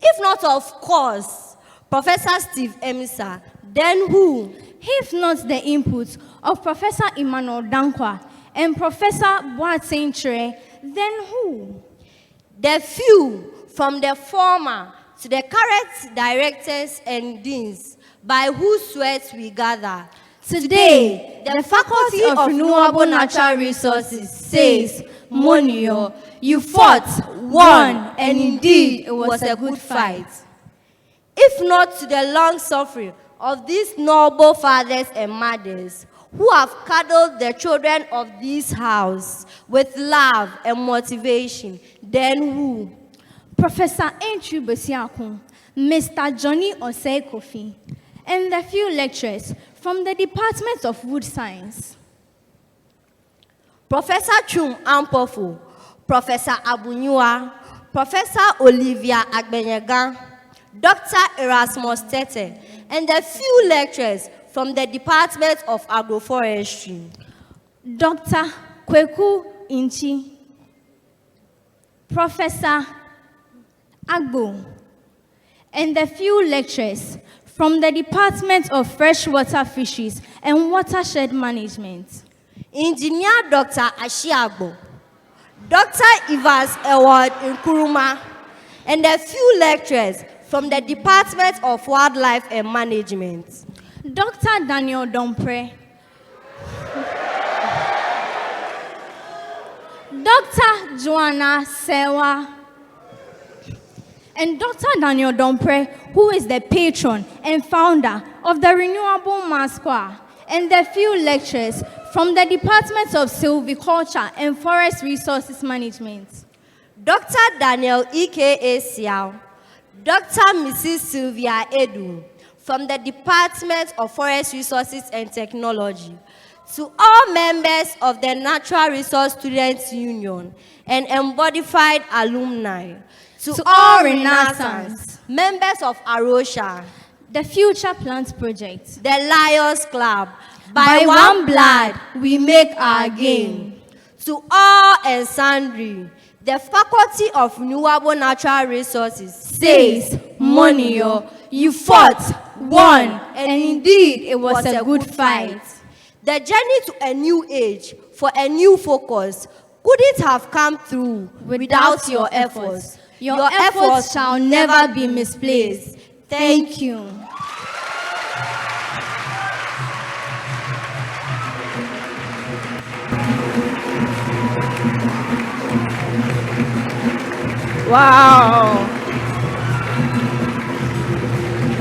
If not, of course, Professor Steve Emisa, then who? If not the input of Professor Emmanuel Dankwa and Professor Boateng Tre, then who? The few from the former to the current directors and deans by whose sweat we gather. Today, the Faculty of Renewable Natural Resources says, Monio, you fought, won, and indeed it was a good fight. If not to the long suffering of these noble fathers and mothers who have cuddled the children of this house with love and motivation, then who? Professor Entry Bosiakun, Mr. Johnny Osei Kofi, and the few lecturers from the Department of Wood Science. Professor Chum Ampofu, Professor Abunyua, Professor Olivia Agbenyaga, Dr. Erasmus Tete, and the few lecturers from the Department of Agroforestry. Dr. Kweku Inchi, Professor Agbo, and the few lecturers from the Department of Freshwater Fisheries and Watershed Management. Engineer Dr. Ashiagbo, Dr. Ivas Eward Nkuruma, and a few lecturers from the Department of Wildlife and Management. Dr. Daniel Dompre, Dr. Joanna Sewa, and Dr. Daniel Dompre, who is the patron and founder of the Renewable Masqua, and the few lecturers from the Departments of Silviculture and Forest Resources Management. Dr. Daniel E.K.A. Siao, Dr. Mrs. Sylvia Edu, from the Department of Forest Resources and Technology, to all members of the Natural Resource Students Union and embodified alumni, to all Renaissance, members of Arosha, The Future Plant Project, the Lions Club, by one blood we make our gain, to all and sundry, the Faculty of Renewable Natural Resources says, Monio, you fought, won, and indeed it was a good fight. The journey to a new age for a new focus couldn't have come through without your efforts. Your efforts shall never be misplaced. Thank you. Wow.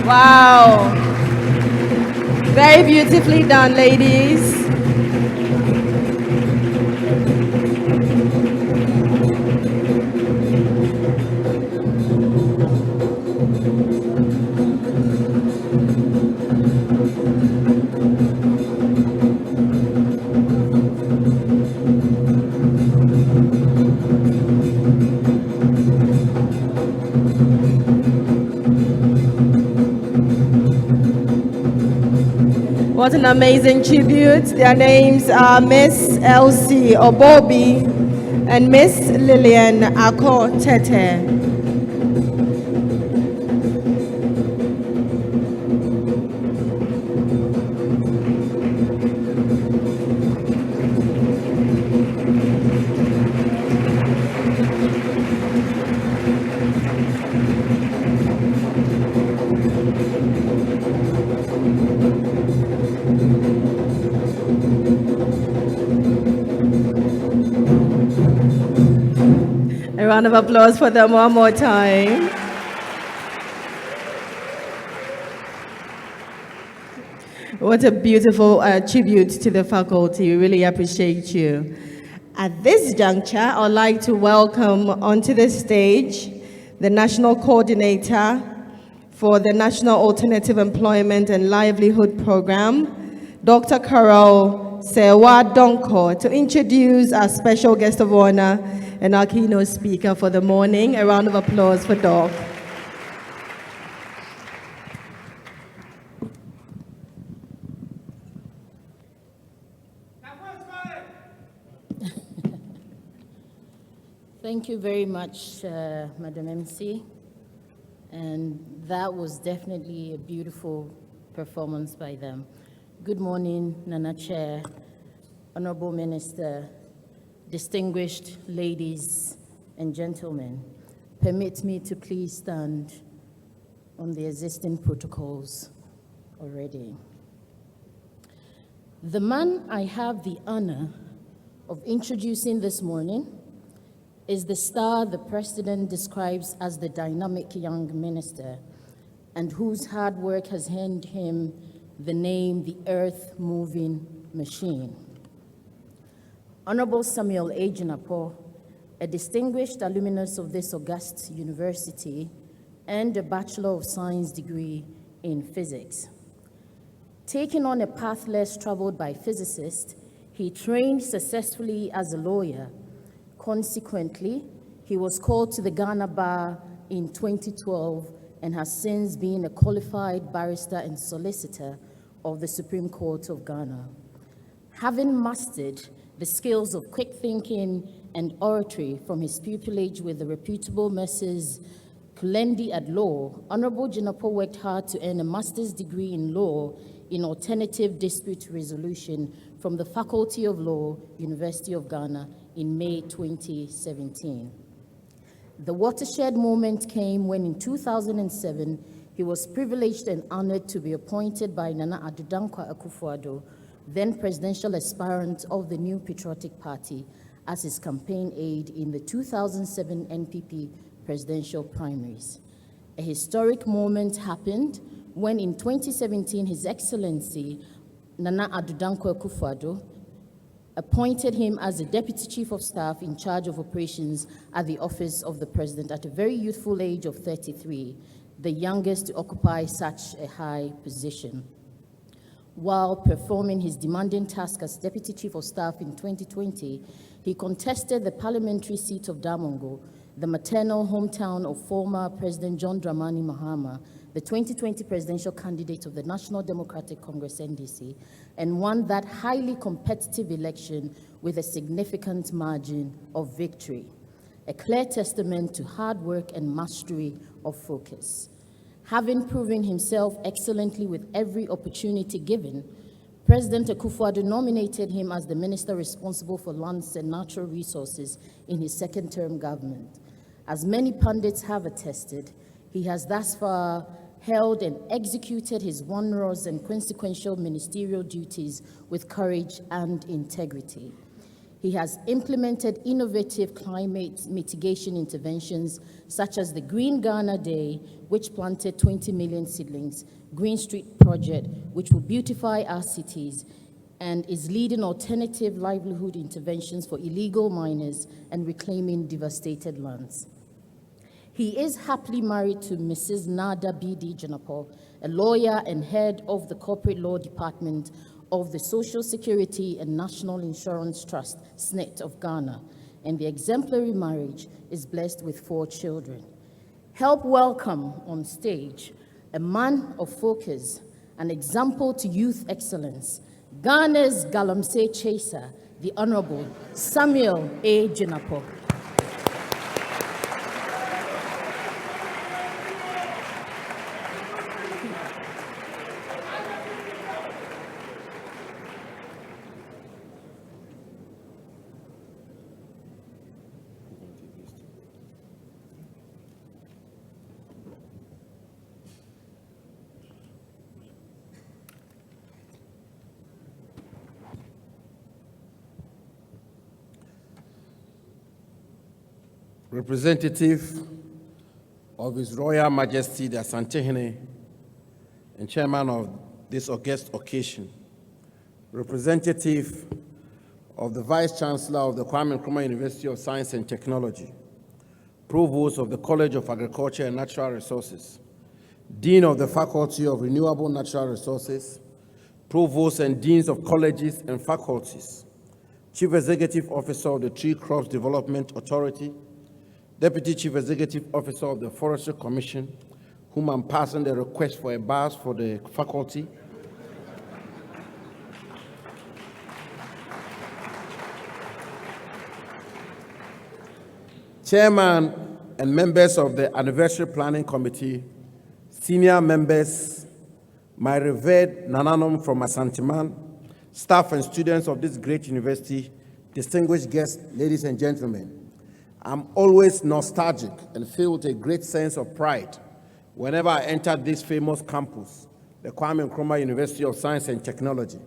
Wow. Very beautifully done, ladies. What an amazing tribute. Their names are Miss Elsie Obobi and Miss Lillian Ako-Tete. A round of applause for them one more time. What a beautiful tribute to the faculty. We really appreciate you. At this juncture, I would like to welcome onto the stage the National Coordinator for the National Alternative Employment and Livelihood Program, Dr. Carol Sewa Donko, to introduce our special guest of honor and our keynote speaker for the morning. A round of applause for Doc. Thank you very much, Madam MC. And that was definitely a beautiful performance by them. Good morning, Nana Chair, Honorable Minister, distinguished ladies and gentlemen. Permit me to please stand on the existing protocols already. The man I have the honor of introducing this morning is the star the President describes as the dynamic young minister, and whose hard work has earned him the name the earth-moving machine. Honorable Samuel A. Jinapo, a distinguished alumnus of this august university and a Bachelor of Science degree in physics. Taking on a path less traveled by physicists, he trained successfully as a lawyer. Consequently, he was called to the Ghana Bar in 2012 and has since been a qualified barrister and solicitor of the Supreme Court of Ghana. Having mastered the skills of quick thinking and oratory from his pupillage with the reputable Messrs. Kulendi at law, Honorable Jinapo worked hard to earn a master's degree in law in alternative dispute resolution from the Faculty of Law, University of Ghana in May 2017. The watershed moment came when in 2007, he was privileged and honored to be appointed by Nana Addo Dankwa Akufo-Addo, then presidential aspirant of the New Patriotic Party, as his campaign aide in the 2007 NPP presidential primaries. A historic moment happened when in 2017, His Excellency Nana Addo Dankwa Akufo-Addo, appointed him as the Deputy Chief of Staff in charge of operations at the Office of the President at a very youthful age of 33, the youngest to occupy such a high position. While performing his demanding task as Deputy Chief of Staff in 2020, he contested the parliamentary seat of Damongo, the maternal hometown of former President John Dramani Mahama, the 2020 presidential candidate of the National Democratic Congress, NDC, and won that highly competitive election with a significant margin of victory, a clear testament to hard work and mastery of focus. Having proven himself excellently with every opportunity given, President Akufo-Addo nominated him as the minister responsible for lands and natural resources in his second-term government. As many pundits have attested, he has thus far held and executed his onerous and consequential ministerial duties with courage and integrity. He has implemented innovative climate mitigation interventions such as the Green Ghana Day, which planted 20 million seedlings, Green Street Project, which will beautify our cities, and is leading alternative livelihood interventions for illegal miners and reclaiming devastated lands. He is happily married to Mrs. Nada B.D. Janapo, a lawyer and head of the Corporate Law Department of the Social Security and National Insurance Trust, SNIT of Ghana, and the exemplary marriage is blessed with 4 children. Help welcome on stage a man of focus, an example to youth excellence, Ghana's Galamsey chaser, the Honorable Samuel A. Jinapo. Representative of His Royal Majesty the Asantehene and Chairman of this august occasion, representative of the Vice Chancellor of the Kwame Nkrumah University of Science and Technology, Provost of the College of Agriculture and Natural Resources, Dean of the Faculty of Renewable Natural Resources, Provosts and Deans of Colleges and Faculties, Chief Executive Officer of the Tree Crops Development Authority, Deputy Chief Executive Officer of the Forestry Commission, whom I'm passing the request for a badge for the faculty, Chairman and members of the Anniversary Planning Committee, senior members, my revered Nananom from Asanteman, staff and students of this great university, distinguished guests, ladies and gentlemen. I'm always nostalgic and filled with a great sense of pride whenever I enter this famous campus, the Kwame Nkrumah University of Science and Technology,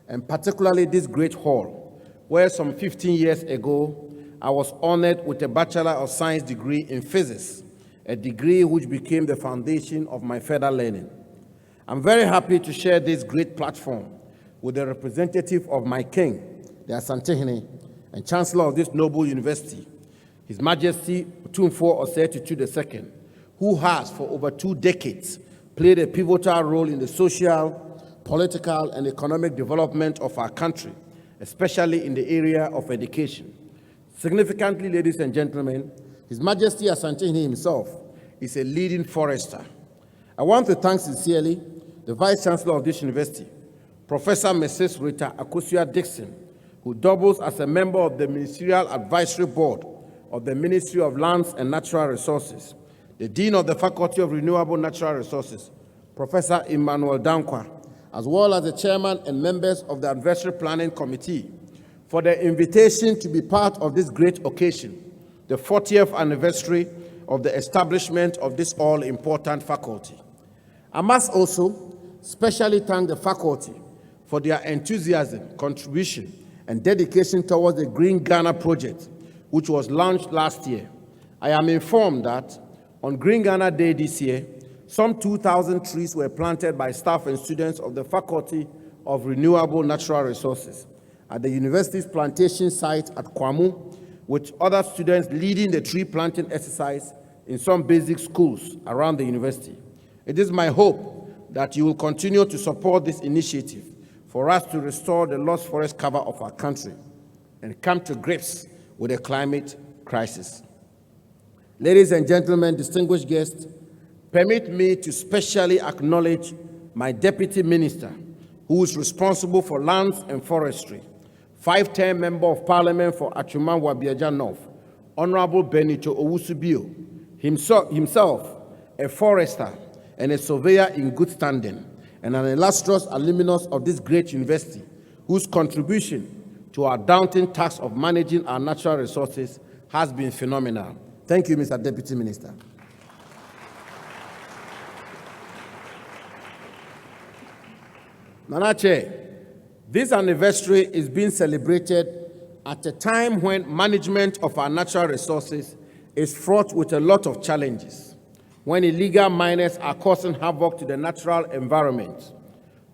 and particularly this great hall, where some 15 years ago, I was honored with a Bachelor of Science degree in physics, a degree which became the foundation of my further learning. I'm very happy to share this great platform with the representative of my king, the Asantehene, and Chancellor of this noble university, His Majesty Otumfuo Osei II, who has for over 2 decades played a pivotal role in the social, political, and economic development of our country, especially in the area of education. Significantly, ladies and gentlemen, His Majesty Asantehene himself is a leading forester. I want to thank sincerely the Vice Chancellor of this university, Professor Mrs. Rita Akosua-Dixon, who doubles as a member of the Ministerial Advisory Board of the Ministry of Lands and Natural Resources, the Dean of the Faculty of Renewable Natural Resources, Professor Emmanuel Dankwa, as well as the Chairman and members of the Anniversary Planning Committee, for the invitation to be part of this great occasion, the 40th anniversary of the establishment of this all-important faculty. I must also specially thank the faculty for their enthusiasm, contribution, and dedication towards the Green Ghana project, which was launched last year. I am informed that on Green Ghana Day this year, some 2,000 trees were planted by staff and students of the Faculty of renewable natural resources at the university's plantation site at Kwamu, with other students leading the tree planting exercise in some basic schools around the university. It is my hope that you will continue to support this initiative for us to restore the lost forest cover of our country and come to grips with the climate crisis. Ladies and gentlemen, distinguished guests, permit me to specially acknowledge my Deputy Minister, who is responsible for lands and forestry, 5-term Member of Parliament for Achuman Wabiaja North, Honorable Benito Owusubio, himself a forester and a surveyor in good standing, and an illustrious alumnus of this great university, whose contribution to our daunting task of managing our natural resources has been phenomenal. Thank you, Mr. Deputy Minister. Nana Chair, this anniversary is being celebrated at a time when management of our natural resources is fraught with a lot of challenges, when illegal miners are causing havoc to the natural environment,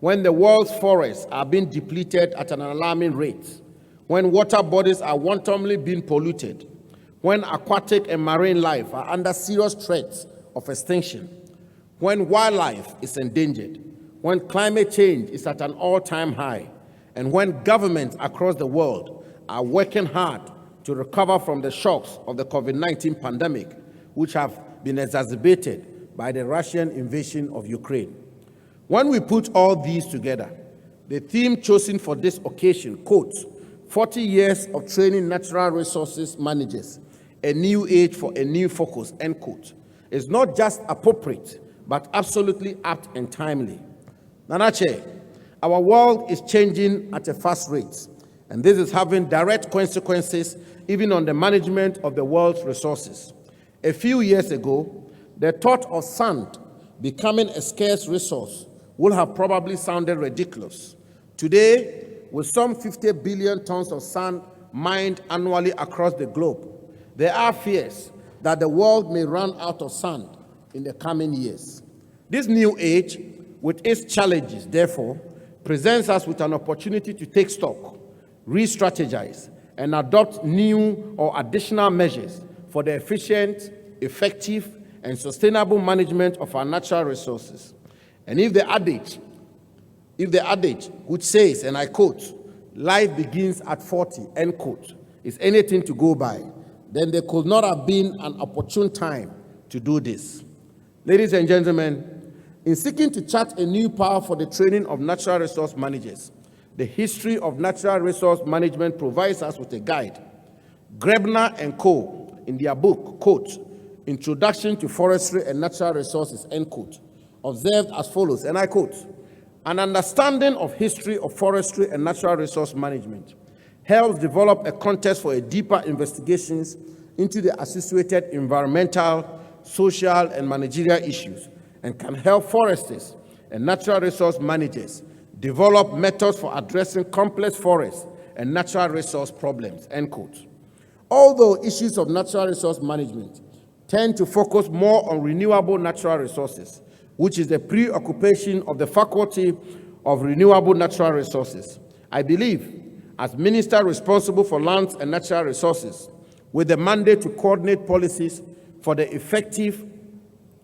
when the world's forests are being depleted at an alarming rate, when water bodies are wantonly being polluted, when aquatic and marine life are under serious threats of extinction, when wildlife is endangered, when climate change is at an all-time high, and when governments across the world are working hard to recover from the shocks of the COVID-19 pandemic, which have been exacerbated by the Russian invasion of Ukraine. When we put all these together, the theme chosen for this occasion, quote, 40 years of training natural resources managers, a new age for a new focus, end quote, is not just appropriate, but absolutely apt and timely. Nana Chair, our world is changing at a fast rate, and this is having direct consequences even on the management of the world's resources. A few years ago, the thought of sand becoming a scarce resource would have probably sounded ridiculous. Today, with some 50 billion tons of sand mined annually across the globe, there are fears that the world may run out of sand in the coming years. This new age, with its challenges, therefore, presents us with an opportunity to take stock, re-strategize, and adopt new or additional measures for the efficient, effective, and sustainable management of our natural resources. And if the adage, which says, and I quote, life begins at 40, end quote, is anything to go by, then there could not have been an opportune time to do this. Ladies and gentlemen, in seeking to chart a new path for the training of natural resource managers, the history of natural resource management provides us with a guide. Grebner and Co., in their book, quote, Introduction to Forestry and Natural Resources, end quote, observed as follows, and I quote, an understanding of history of forestry and natural resource management helps develop a context for a deeper investigations into the associated environmental, social, and managerial issues, and can help foresters and natural resource managers develop methods for addressing complex forest and natural resource problems, end quote. Although issues of natural resource management tend to focus more on renewable natural resources, which is the preoccupation of the Faculty of Renewable Natural Resources, I believe, as Minister responsible for lands and natural resources, with the mandate to coordinate policies for the effective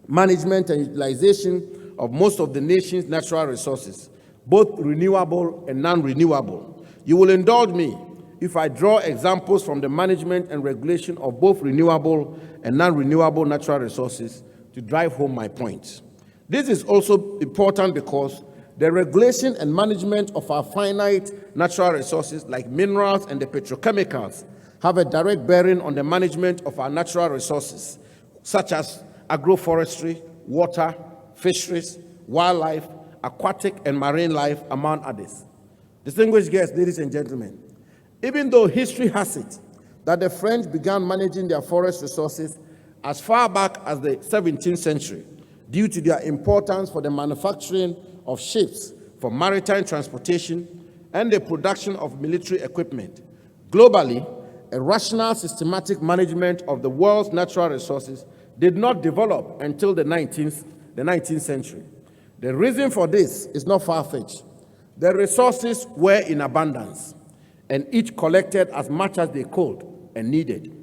management and utilization of most of the nation's natural resources, both renewable and non-renewable, you will indulge me if I draw examples from the management and regulation of both renewable and non-renewable natural resources to drive home my point. This is also important because the regulation and management of our finite natural resources like minerals and the petrochemicals have a direct bearing on the management of our natural resources, such as agroforestry, water, fisheries, wildlife, aquatic and marine life, among others. Distinguished guests, ladies and gentlemen, even though history has it that the French began managing their forest resources as far back as the 17th century, due to their importance for the manufacturing of ships for maritime transportation and the production of military equipment. Globally, a rational, systematic management of the world's natural resources did not develop until the 19th century. The reason for this is not far-fetched. The resources were in abundance, and each collected as much as they could and needed.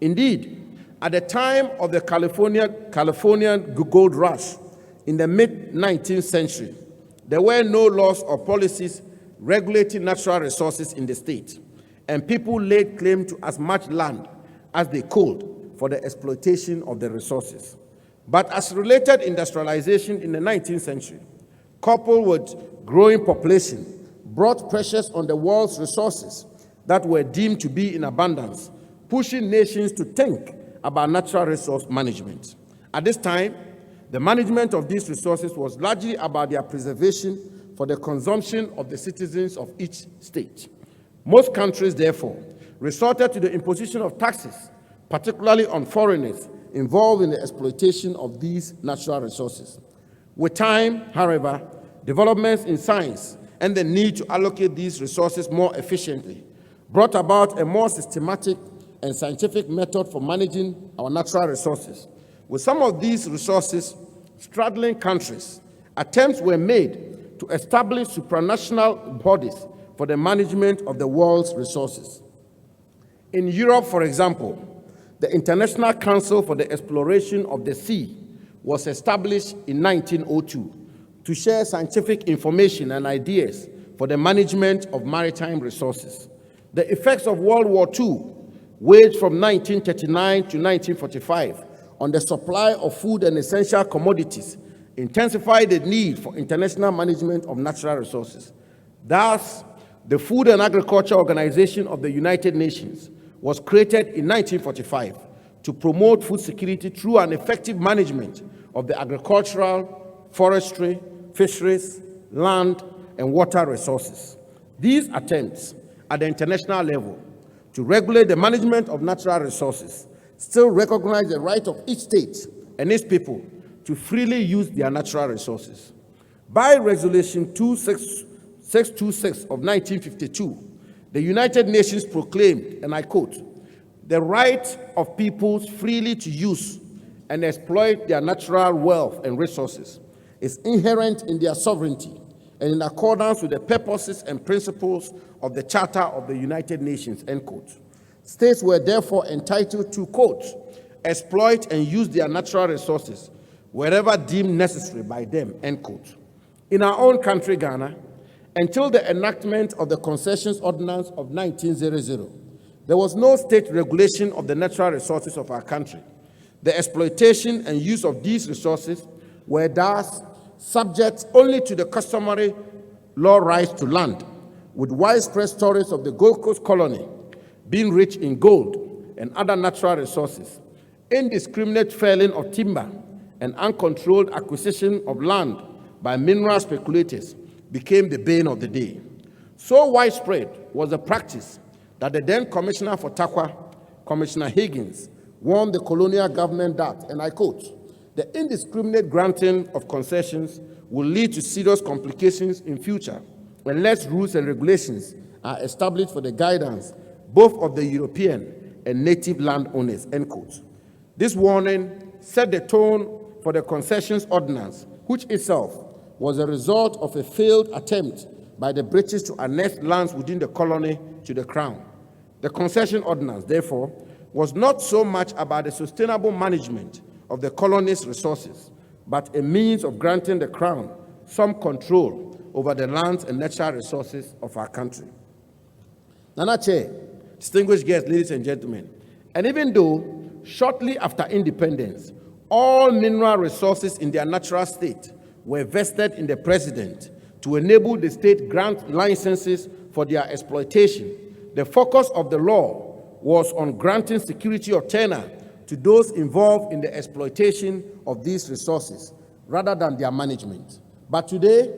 Indeed, at the time of the Californian gold rush in the mid-19th century, there were no laws or policies regulating natural resources in the state, and people laid claim to as much land as they could for the exploitation of the resources. But as related industrialization in the 19th century, coupled with growing population, brought pressures on the world's resources that were deemed to be in abundance, pushing nations to think about natural resource management. At this time, the management of these resources was largely about their preservation for the consumption of the citizens of each state. Most countries, therefore, resorted to the imposition of taxes, particularly on foreigners involved in the exploitation of these natural resources. With time, however, developments in science and the need to allocate these resources more efficiently brought about a more systematic and scientific method for managing our natural resources. With some of these resources straddling countries, attempts were made to establish supranational bodies for the management of the world's resources. In Europe, for example, the International Council for the Exploration of the Sea was established in 1902 to share scientific information and ideas for the management of maritime resources. The effects of World War II, waged from 1939 to 1945, on the supply of food and essential commodities, intensified the need for international management of natural resources. Thus, the Food and Agriculture Organization of the United Nations was created in 1945 to promote food security through an effective management of the agricultural, forestry, fisheries, land, and water resources. These attempts at the international level to regulate the management of natural resources still recognize the right of each state and its people to freely use their natural resources. By Resolution 626 of 1952, the United Nations proclaimed, and I quote, "The right of peoples freely to use and exploit their natural wealth and resources is inherent in their sovereignty and in accordance with the purposes and principles of the Charter of the United Nations," end quote. States were therefore entitled to, quote, "exploit and use their natural resources wherever deemed necessary by them," end quote. In our own country, Ghana, until the enactment of the Concessions Ordinance of 1900, there was no state regulation of the natural resources of our country. The exploitation and use of these resources were thus subject only to the customary law rights to land, with widespread stories of the Gold Coast colony being rich in gold and other natural resources. Indiscriminate felling of timber and uncontrolled acquisition of land by mineral speculators became the bane of the day. So widespread was the practice that the then Commissioner for Takwa, Commissioner Higgins, warned the colonial government that, and I quote, "the indiscriminate granting of concessions will lead to serious complications in future unless rules and regulations are established for the guidance both of the European and native landowners," end quote. This warning set the tone for the Concessions Ordinance, which itself was a result of a failed attempt by the British to annex lands within the colony to the Crown. The Concession Ordinance, therefore, was not so much about the sustainable management of the colony's resources, but a means of granting the Crown some control over the lands and natural resources of our country. Nana Chair, distinguished guests, ladies and gentlemen, and even though shortly after independence, all mineral resources in their natural state were vested in the president to enable the state grant licenses for their exploitation, the focus of the law was on granting security of tenure to those involved in the exploitation of these resources rather than their management. But today,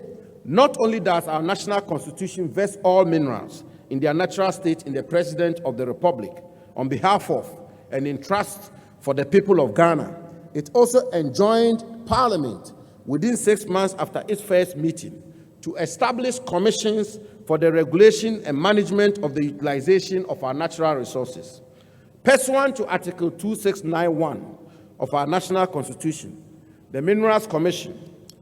not only does our national constitution vest all minerals in their natural state in the President of the Republic on behalf of and in trust for the people of Ghana, it also enjoined Parliament within 6 months after its first meeting to establish commissions for the regulation and management of the utilization of our natural resources. Pursuant to Article 2691 of our national constitution, the Minerals Commission,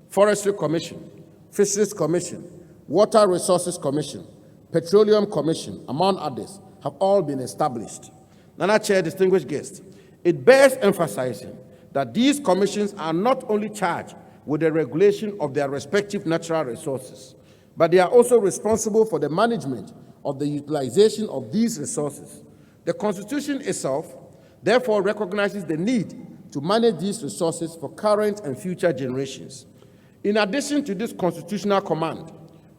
Forestry Commission, Fisheries Commission, Water Resources Commission, Petroleum Commission, among others, have all been established. Nana Chair, distinguished guests, it bears emphasizing that these commissions are not only charged with the regulation of their respective natural resources, but they are also responsible for the management of the utilization of these resources. The Constitution itself, therefore, recognizes the need to manage these resources for current and future generations. In addition to this constitutional command,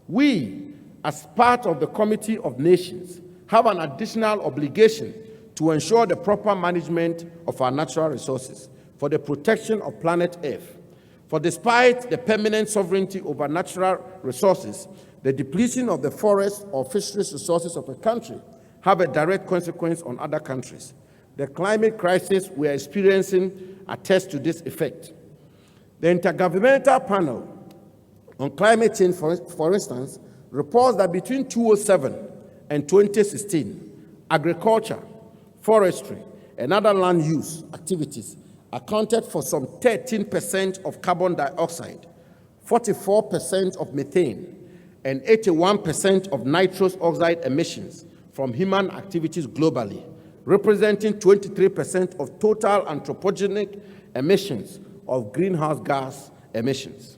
we, as part of the Committee of Nations, have an additional obligation to ensure the proper management of our natural resources for the protection of planet Earth. For despite the permanent sovereignty over natural resources, the depletion of the forest or fisheries resources of a country have a direct consequence on other countries. The climate crisis we are experiencing attests to this effect. The Intergovernmental Panel on Climate Change, for instance, reports that between 2007 and 2016, agriculture, forestry, and other land use activities accounted for some 13% of carbon dioxide, 44% of methane, and 81% of nitrous oxide emissions from human activities globally, representing 23% of total anthropogenic emissions of greenhouse gas emissions.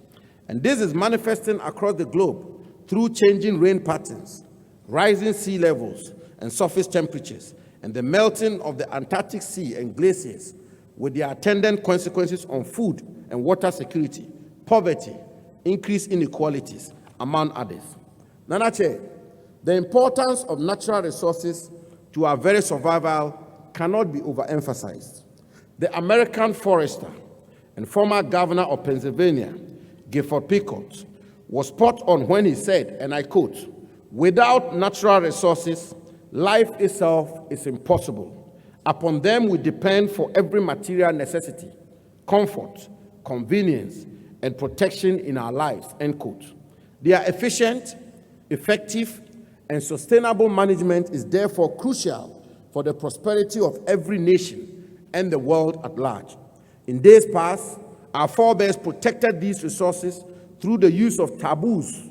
And this is manifesting across the globe through changing rain patterns, rising sea levels and surface temperatures, and the melting of the Antarctic Sea and glaciers, with their attendant consequences on food and water security, poverty, increased inequalities, among others. Nana Chair, the importance of natural resources to our very survival cannot be overemphasized. The American forester and former governor of Pennsylvania, Gifford Pinchot, was spot on when he said, and I quote, "Without natural resources, life itself is impossible. Upon them we depend for every material necessity, comfort, convenience, and protection in our lives," end quote. Their efficient, effective, and sustainable management is therefore crucial for the prosperity of every nation and the world at large. In days past, our forebears protected these resources through the use of taboos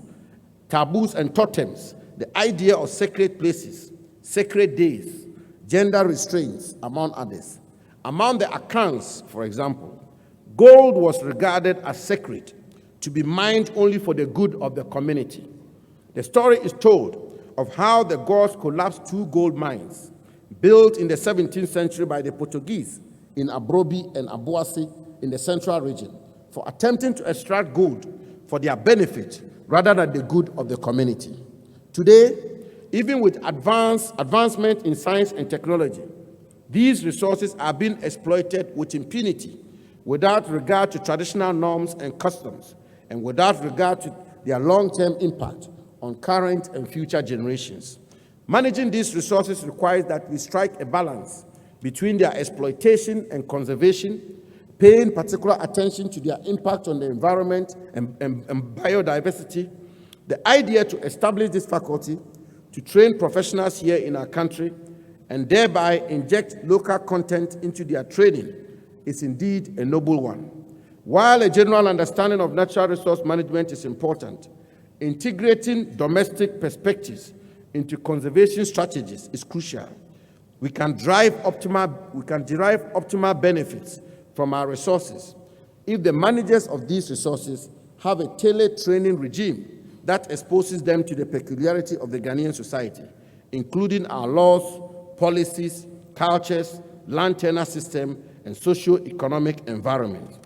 and totems, the idea of sacred places, sacred days, gender restraints, among others. Among the accounts, for example, gold was regarded as sacred, to be mined only for the good of the community. The story is told of how the gods collapsed 2 gold mines built in the 17th century by the Portuguese in Abrobi and Abuasi in the central region for attempting to extract gold for their benefit rather than the good of the community. Today, even with advancement in science and technology, these resources are being exploited with impunity without regard to traditional norms and customs and without regard to their long-term impact on current and future generations. Managing these resources requires that we strike a balance between their exploitation and conservation, paying particular attention to their impact on the environment and biodiversity. The idea to establish this faculty, to train professionals here in our country, and thereby inject local content into their training is indeed a noble one. While a general understanding of natural resource management is important, integrating domestic perspectives into conservation strategies is crucial. We can derive optimal benefits from our resources if the managers of these resources have a tailored training regime that exposes them to the peculiarity of the Ghanaian society, including our laws, policies, cultures, land tenure system, and socio-economic environment.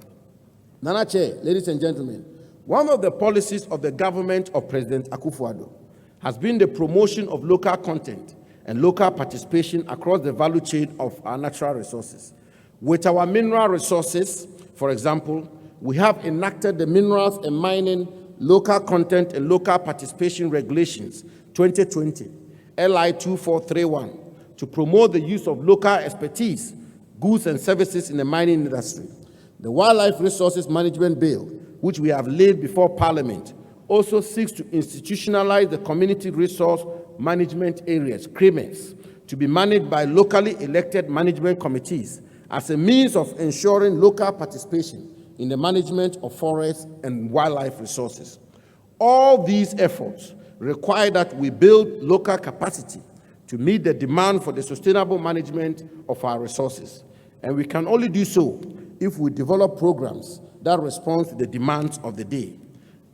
Nana Chair, ladies and gentlemen, one of the policies of the government of President Akufo-Addo has been the promotion of local content and local participation across the value chain of our natural resources. With our mineral resources, for example, we have enacted the Minerals and Mining Local Content and Local Participation Regulations 2020, LI 2431, to promote the use of local expertise, goods and services in the mining industry. The Wildlife Resources Management Bill, which we have laid before Parliament, also seeks to institutionalize the community resource management areas, CREMES, to be managed by locally elected management committees as a means of ensuring local participation in the management of forests and wildlife resources. All these efforts require that we build local capacity to meet the demand for the sustainable management of our resources. And we can only do so if we develop programs that respond to the demands of the day.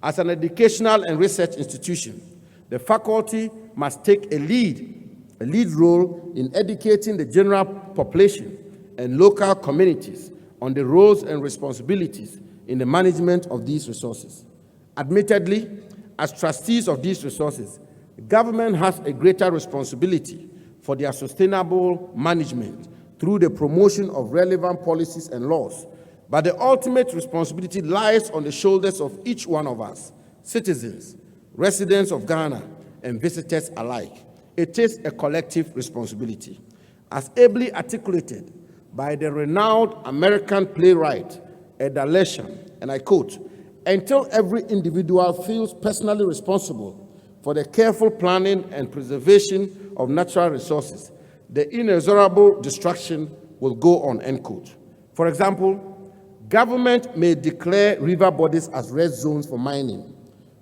As an educational and research institution, the faculty must take a lead role in educating the general population and local communities on the roles and responsibilities in the management of these resources. Admittedly, as trustees of these resources, the government has a greater responsibility for their sustainable management through the promotion of relevant policies and laws, but the ultimate responsibility lies on the shoulders of each one of us, citizens, residents of Ghana, and visitors alike. It is a collective responsibility. As ably articulated by the renowned American playwright Eda Lesham, and I quote, "Until every individual feels personally responsible for the careful planning and preservation of natural resources, the inexorable destruction will go on," end quote. For example, government may declare river bodies as red zones for mining,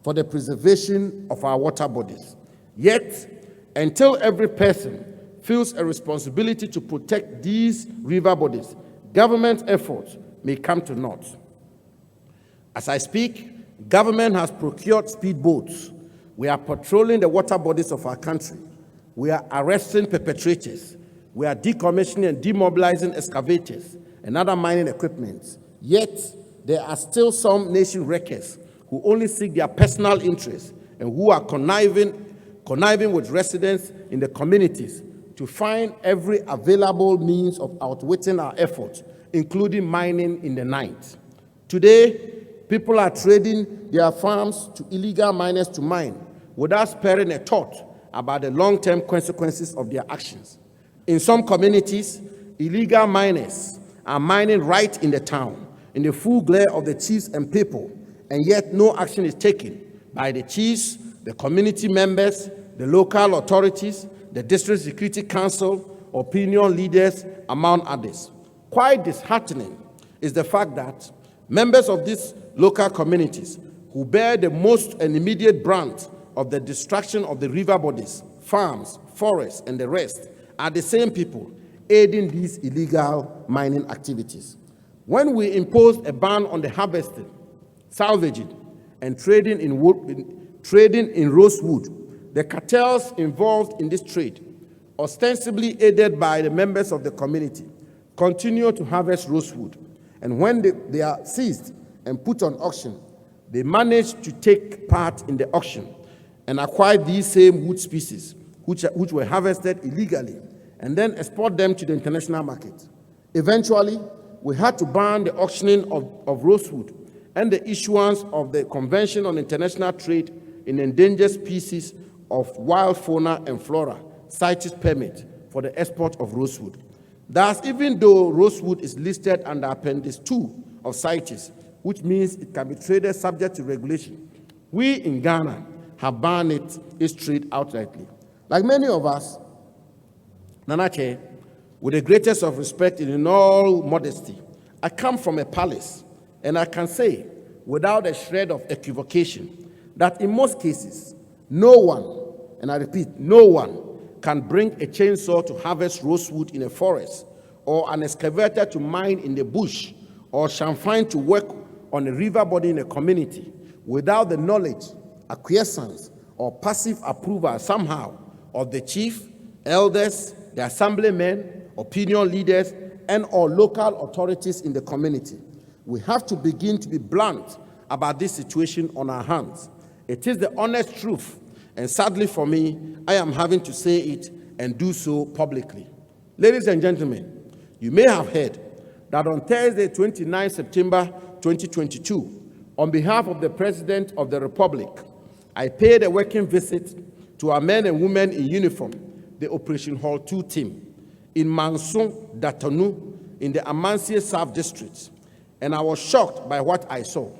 for the preservation of our water bodies. Yet, until every person feels a responsibility to protect these river bodies, government efforts may come to naught. As I speak, government has procured speedboats. We are patrolling the water bodies of our country. We are arresting perpetrators. We are decommissioning and demobilizing excavators and other mining equipment. Yet, there are still some nation wreckers who only seek their personal interests and who are conniving with residents in the communities to find every available means of outwitting our efforts, including mining in the night. Today, people are trading their farms to illegal miners to mine without sparing a thought about the long-term consequences of their actions. In some communities, illegal miners are mining right in the town, in the full glare of the chiefs and people, and yet no action is taken by the chiefs, the community members, the local authorities, the district security council, opinion leaders, among others. Quite disheartening is the fact that members of these local communities who bear the most and immediate brunt of the destruction of the river bodies, farms, forests, and the rest are the same people aiding these illegal mining activities. When we imposed a ban on the harvesting, salvaging, and trading in rosewood, the cartels involved in this trade, ostensibly aided by the members of the community, continue to harvest rosewood. And when they are seized and put on auction, they manage to take part in the auction and acquire these same wood species, which were harvested illegally, and then export them to the international market. Eventually, we had to ban the auctioning of rosewood and the issuance of the Convention on International Trade in Endangered Species of Wild Fauna and Flora, CITES permit for the export of rosewood. Thus, even though rosewood is listed under Appendix 2 of CITES, which means it can be traded subject to regulation, we in Ghana have banned its trade outrightly. Like many of us, Nanache, with the greatest of respect and in all modesty, I come from a palace, and I can say, without a shred of equivocation, that in most cases, no one, and I repeat, no one can bring a chainsaw to harvest rosewood in a forest, or an excavator to mine in the bush, or champagne to work on a river body in a community without the knowledge, acquiescence, or passive approval somehow of the chief, elders, the assemblymen, opinion leaders, and or local authorities in the community. We have to begin to be blunt about this situation on our hands. It is the honest truth, and sadly for me, I am having to say it and do so publicly. Ladies and gentlemen, you may have heard that on Thursday, 29 September 2022, on behalf of the President of the Republic, I paid a working visit to our men and women in uniform, the Operation Hall 2 team, in Manson, Datanu, in the Amansie South District, and I was shocked by what I saw.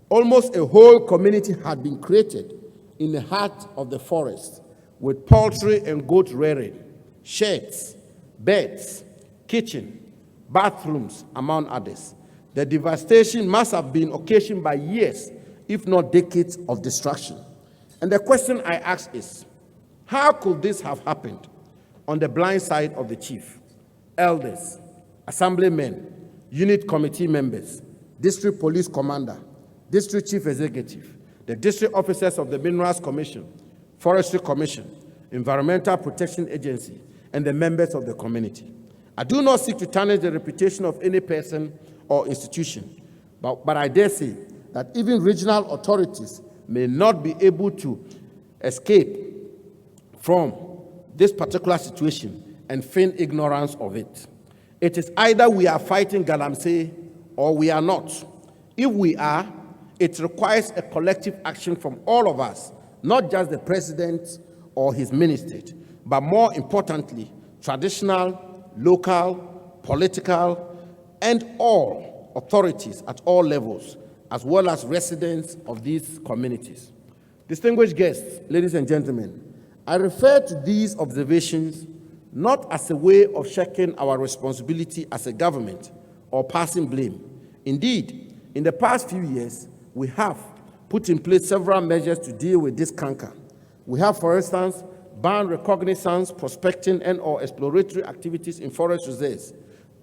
Almost a whole community had been created in the heart of the forest, with poultry and goat rearing, sheds, beds, kitchen, bathrooms, among others. The devastation must have been occasioned by years if not decades of destruction. And the question I ask is, how could this have happened on the blind side of the chief, elders, assemblymen, unit committee members, district police commander, district chief executive, the district officers of the Minerals Commission, Forestry Commission, Environmental Protection Agency, and the members of the community? I do not seek to tarnish the reputation of any person or institution, but I dare say that even regional authorities may not be able to escape from this particular situation and feign ignorance of it. It is either we are fighting galamsey or we are not. If we are, it requires a collective action from all of us, not just the president or his ministry, but more importantly, traditional, local, political, and all authorities at all levels, as well as residents of these communities. Distinguished guests, ladies and gentlemen, I refer to these observations not as a way of shirking our responsibility as a government or passing blame. Indeed, in the past few years, we have put in place several measures to deal with this canker. We have, for instance, banned recognizance, prospecting, and/or exploratory activities in forest reserves,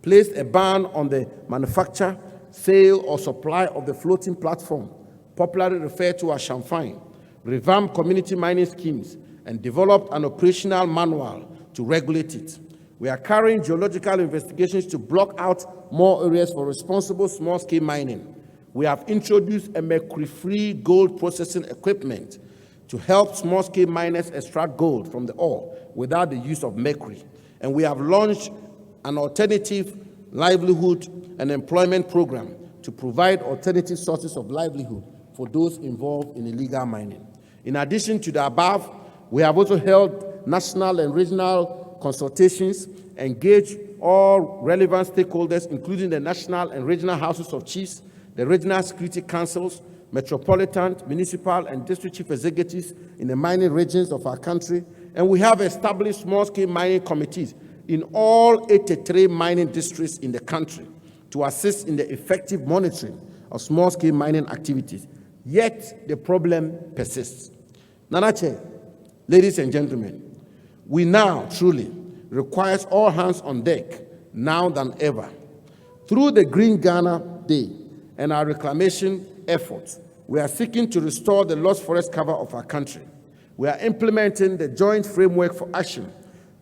placed a ban on the manufacture, sale, or supply of the floating platform, popularly referred to as champagne, revamped community mining schemes, and developed an operational manual to regulate it. We are carrying geological investigations to block out more areas for responsible small-scale mining. We have introduced a mercury-free gold processing equipment to help small-scale miners extract gold from the ore without the use of mercury. And we have launched an alternative livelihood and employment program to provide alternative sources of livelihood for those involved in illegal mining. In addition to the above, we have also held national and regional consultations, engaged all relevant stakeholders, including the national and regional houses of chiefs, the regional security councils, metropolitan, municipal, and district chief executives in the mining regions of our country, and we have established small-scale mining committees in all 83 mining districts in the country to assist in the effective monitoring of small-scale mining activities. Yet, the problem persists. Nana Chair, ladies and gentlemen, we now truly requires all hands on deck now than ever. Through the Green Ghana Day and our reclamation efforts, we are seeking to restore the lost forest cover of our country. We are implementing the Joint Framework for Action,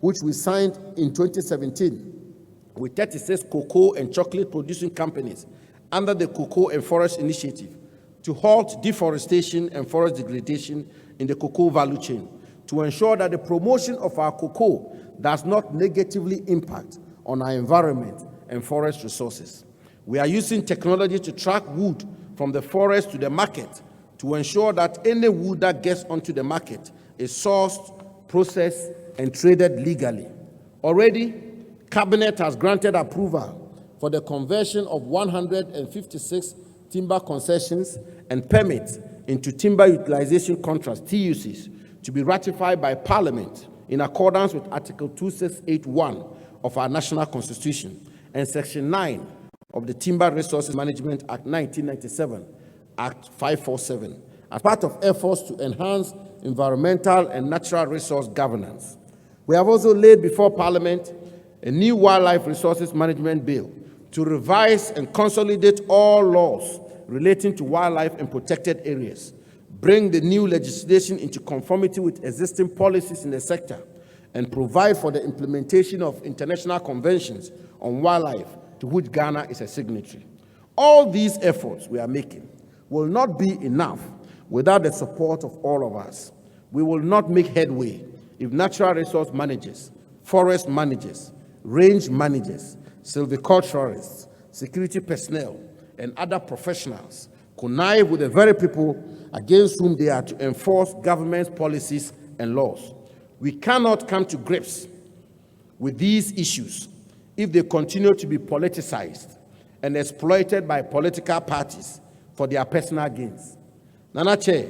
which we signed in 2017 with 36 cocoa and chocolate producing companies under the Cocoa and Forest Initiative to halt deforestation and forest degradation in the cocoa value chain, to ensure that the promotion of our cocoa does not negatively impact on our environment and forest resources. We are using technology to track wood from the forest to the market to ensure that any wood that gets onto the market is sourced, processed, and traded legally. Already, Cabinet has granted approval for the conversion of 156 timber concessions and permits into timber utilization contracts, TUCs, to be ratified by Parliament in accordance with Article 2681 of our National Constitution and Section 9 of the Timber Resources Management Act 1997, Act 547, as part of efforts to enhance environmental and natural resource governance. We have also laid before Parliament a new Wildlife Resources Management Bill to revise and consolidate all laws relating to wildlife and protected areas, bring the new legislation into conformity with existing policies in the sector, and provide for the implementation of international conventions on wildlife to which Ghana is a signatory. All these efforts we are making will not be enough without the support of all of us. We will not make headway if natural resource managers, forest managers, range managers, silviculturists, security personnel, and other professionals connive with the very people against whom they are to enforce government's policies and laws. We cannot come to grips with these issues if they continue to be politicized and exploited by political parties for their personal gains. Nana Chair,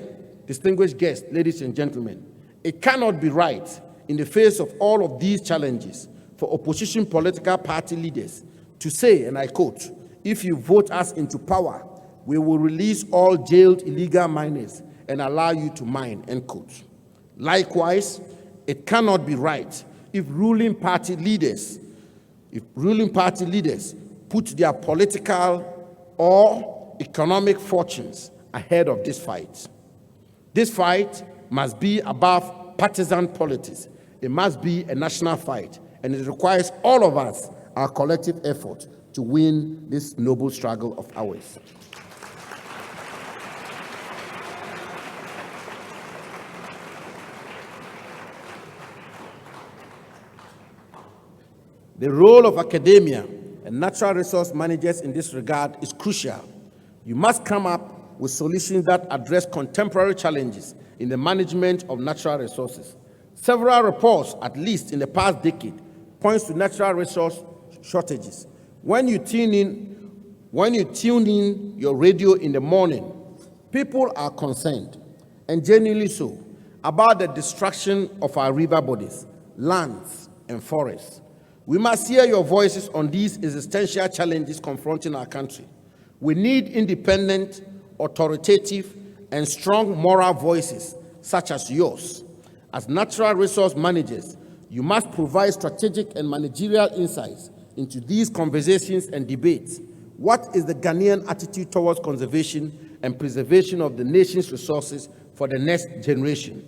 distinguished guests, ladies and gentlemen, it cannot be right in the face of all of these challenges for opposition political party leaders to say, and I quote, "If you vote us into power, We will release all jailed illegal miners and allow you to mine, end quote. Likewise, it cannot be right if ruling party leaders put their political or economic fortunes ahead of this fight. This fight must be above partisan politics. It must be a national fight, and it requires all of us, our collective effort, to win this noble struggle of ours. The role of academia and natural resource managers in this regard is crucial. You must come up with solutions that address contemporary challenges in the management of natural resources. Several reports, at least in the past decade, points to natural resource shortages. When you tune in your radio in the morning, people are concerned, and genuinely so, about the destruction of our river bodies, lands, and forests. We must hear your voices on these existential challenges confronting our country. We need independent, authoritative, and strong moral voices such as yours. As natural resource managers, you must provide strategic and managerial insights into these conversations and debates. What is the Ghanaian attitude towards conservation and preservation of the nation's resources for the next generation?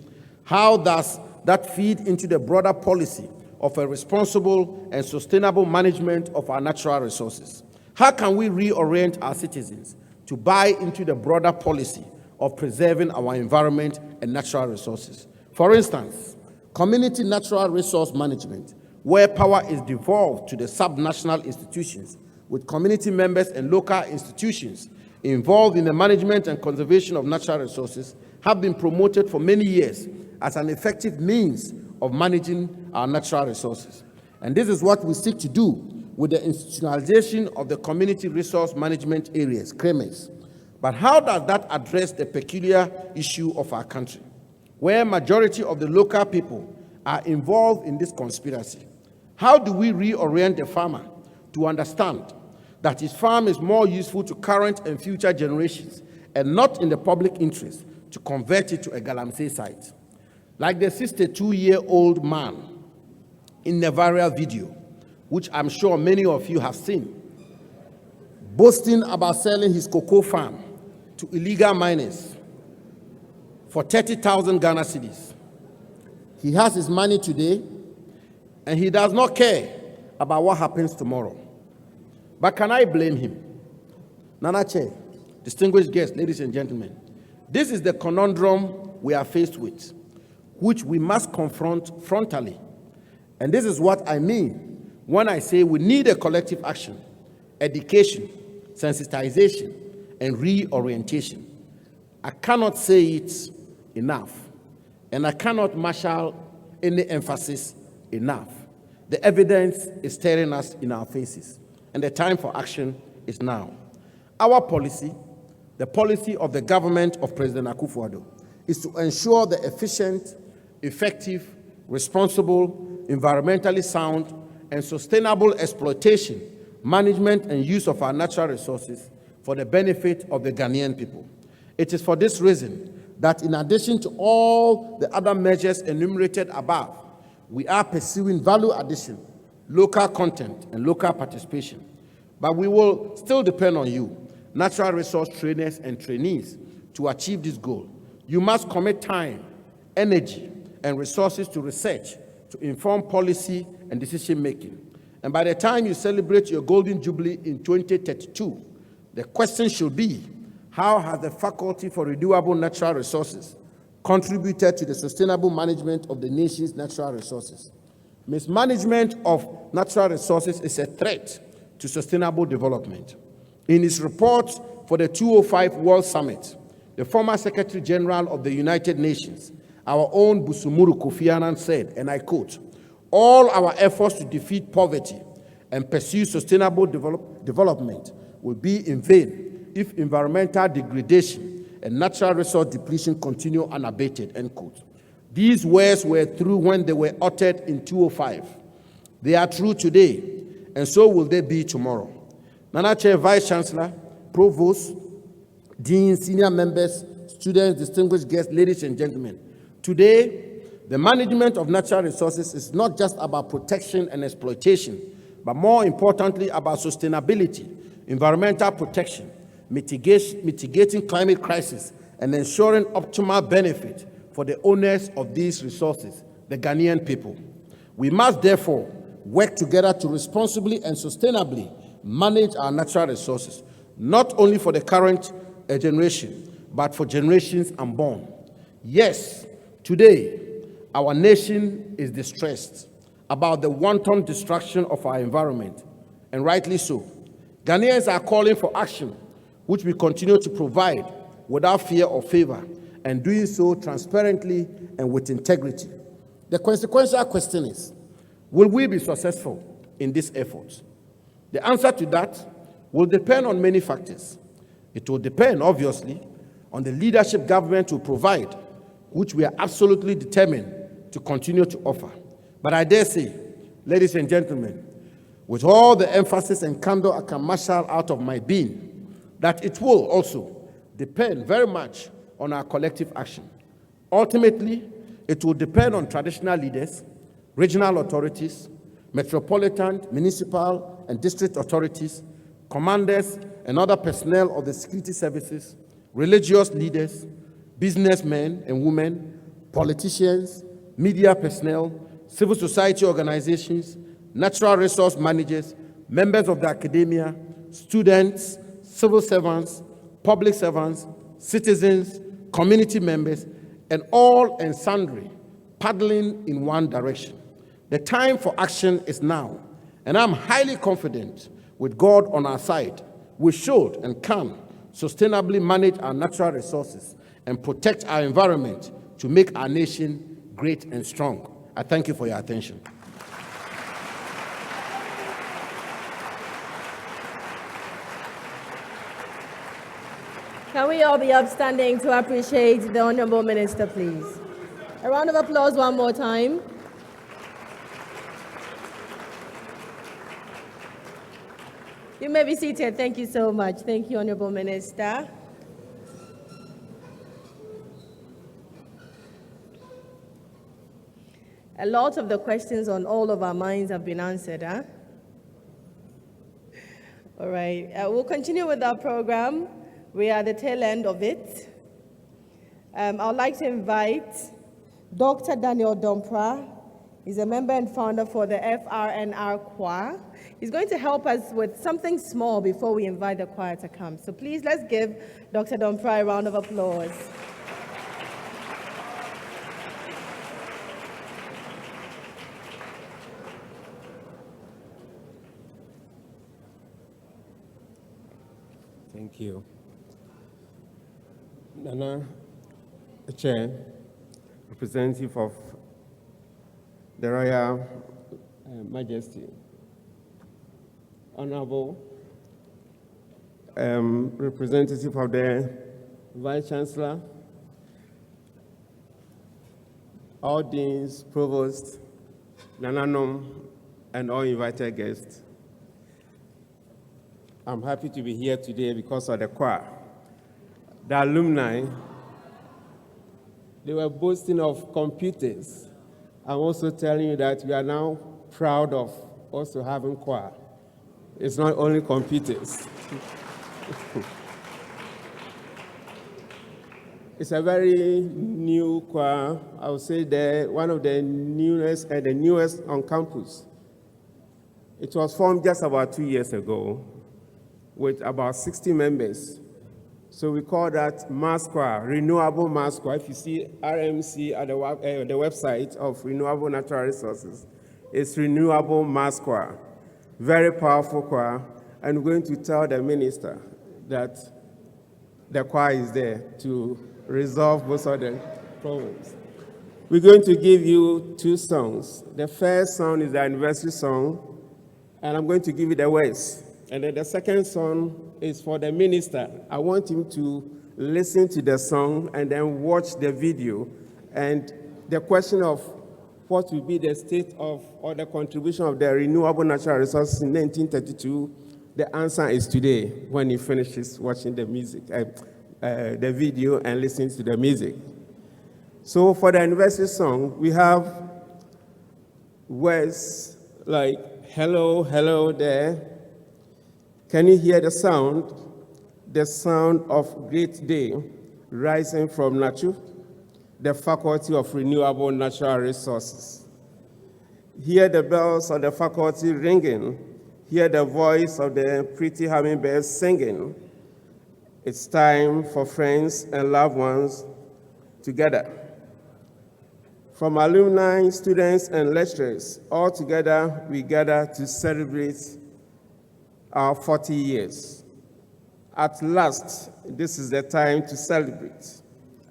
How does that feed into the broader policy of a responsible and sustainable management of our natural resources? How can we reorient our citizens to buy into the broader policy of preserving our environment and natural resources? For instance, community natural resource management, where power is devolved to the subnational institutions, with community members and local institutions involved in the management and conservation of natural resources, have been promoted for many years as an effective means of managing our natural resources. And this is what we seek to do with the institutionalization of the community resource management areas, CREMAs. But how does that address the peculiar issue of our country, where majority of the local people are involved in this conspiracy? How do we reorient the farmer to understand that his farm is more useful to current and future generations and not in the public interest to convert it to a galamsey site? Like the 62-year-old man in the viral video, which I'm sure many of you have seen, boasting about selling his cocoa farm to illegal miners for 30,000 Ghana cedis. He has his money today, and he does not care about what happens tomorrow. But can I blame him? Nana Chair, distinguished guests, ladies and gentlemen, this is the conundrum we are faced with, which we must confront frontally. And this is what I mean when I say we need a collective action, education, sensitization, and reorientation. I cannot say it enough, and I cannot marshal any emphasis enough. The evidence is staring us in our faces, and the time for action is now. Our policy, the policy of the government of President Akufo-Addo, is to ensure the efficient, effective, responsible, environmentally sound, and sustainable exploitation, management, and use of our natural resources for the benefit of the Ghanaian people. It is for this reason that in addition to all the other measures enumerated above, we are pursuing value addition, local content, and local participation. But we will still depend on you, natural resource trainers and trainees, to achieve this goal. You must commit time, energy, and resources to research, to inform policy and decision-making. And by the time you celebrate your Golden Jubilee in 2032, the question should be, how has the Faculty for Renewable Natural Resources contributed to the sustainable management of the nation's natural resources? Mismanagement of natural resources is a threat to sustainable development. In his report for the 2005 World Summit, the former Secretary General of the United Nations, our own Busumuru Kofi Annan, said, and I quote, "All our efforts to defeat poverty and pursue sustainable development will be in vain if environmental degradation and natural resource depletion continue unabated," end quote. These words were true when they were uttered in 2005. They are true today, and so will they be tomorrow. Nana Chair, Vice Chancellor, Provost, deans, senior members, students, distinguished guests, ladies and gentlemen. Today, the management of natural resources is not just about protection and exploitation, but more importantly about sustainability, environmental protection, mitigating climate crisis, and ensuring optimal benefit for the owners of these resources, the Ghanaian people. We must therefore work together to responsibly and sustainably manage our natural resources, not only for the current generation, but for generations unborn. Yes, today, our nation is distressed about the wanton destruction of our environment, and rightly so. Ghanaians are calling for action, which we continue to provide without fear or favor, and doing so transparently and with integrity. The consequential question is, will we be successful in this effort? The answer to that will depend on many factors. It will depend, obviously, on the leadership government will provide, which we are absolutely determined to continue to offer. But I dare say, ladies and gentlemen, with all the emphasis and candor I can marshal out of my being, that it will also depend very much on our collective action. Ultimately, it will depend on traditional leaders, regional authorities, metropolitan, municipal, and district authorities, commanders, and other personnel of the security services, religious leaders, businessmen and women, politicians, media personnel, civil society organizations, natural resource managers, members of the academia, students, civil servants, public servants, citizens, community members, and all and sundry paddling in one direction. The time for action is now, and I'm highly confident with God on our side, we should and can sustainably manage our natural resources and protect our environment to make our nation great and strong. I thank you for your attention. Can we all be upstanding to appreciate the Honorable Minister, please? A round of applause one more time. You may be seated. Thank you so much. Thank you, Honorable Minister. A lot of the questions on all of our minds have been answered, huh? All right, we'll continue with our program. We are at the tail end of it. I'd like to invite Dr. Daniel Dompra. He's a member and founder for the FRNR choir. He's going to help us with something small before we invite the choir to come. So please, let's give Dr. Dompra a round of applause. Thank you. Nana, the Chair, representative of the Royal Majesty, Honorable representative of the Vice Chancellor, all deans, provosts, Nananom, and all invited guests. I'm happy to be here today because of the choir. The alumni, they were boasting of computers. I'm also telling you that we are now proud of also having choir. It's not only computers. It's a very new choir. I would say one of the newest and the newest on campus. It was formed just about 2 years ago with about 60 members. So we call that mass choir, renewable mass choir. If you see RMC at the website of Renewable Natural Resources, it's renewable mass choir. Very powerful choir. And we're going to tell the minister that the choir is there to resolve most of the problems. We're going to give you 2 songs. The first song is the anniversary song, and I'm going to give you the words. And then the second song is for the minister. I want him to listen to the song and then watch the video. And the question of what will be the state of or the contribution of the renewable natural resources in 1932, the answer is today when he finishes watching the music, the video and listen to the music. So for the anniversary song, we have words like, hello, hello there. Can you hear the sound? The sound of great day rising from NACHU, the Faculty of Renewable Natural Resources. Hear the bells of the faculty ringing. Hear the voice of the pretty hummingbirds singing. It's time for friends and loved ones to gather. From alumni, students, and lecturers, all together we gather to celebrate our 40 years. At last, this is the time to celebrate.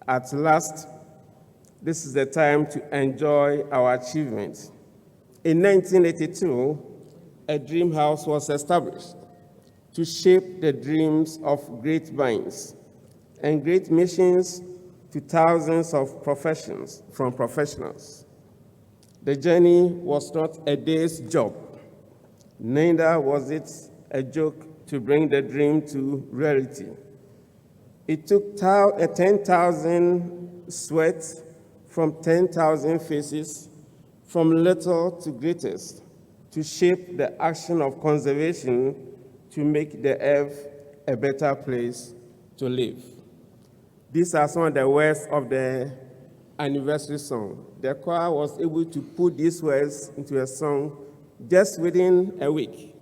At last, this is the time to enjoy our achievements. In 1982, a dream house was established to shape the dreams of great minds and great missions to thousands of professionals. The journey was not a day's job, neither was it a joke to bring the dream to reality. It took 10,000 sweats from 10,000 faces, from little to greatest, to shape the action of conservation to make the earth a better place to live. These are some of the words of the anniversary song. The choir was able to put these words into a song just within a week.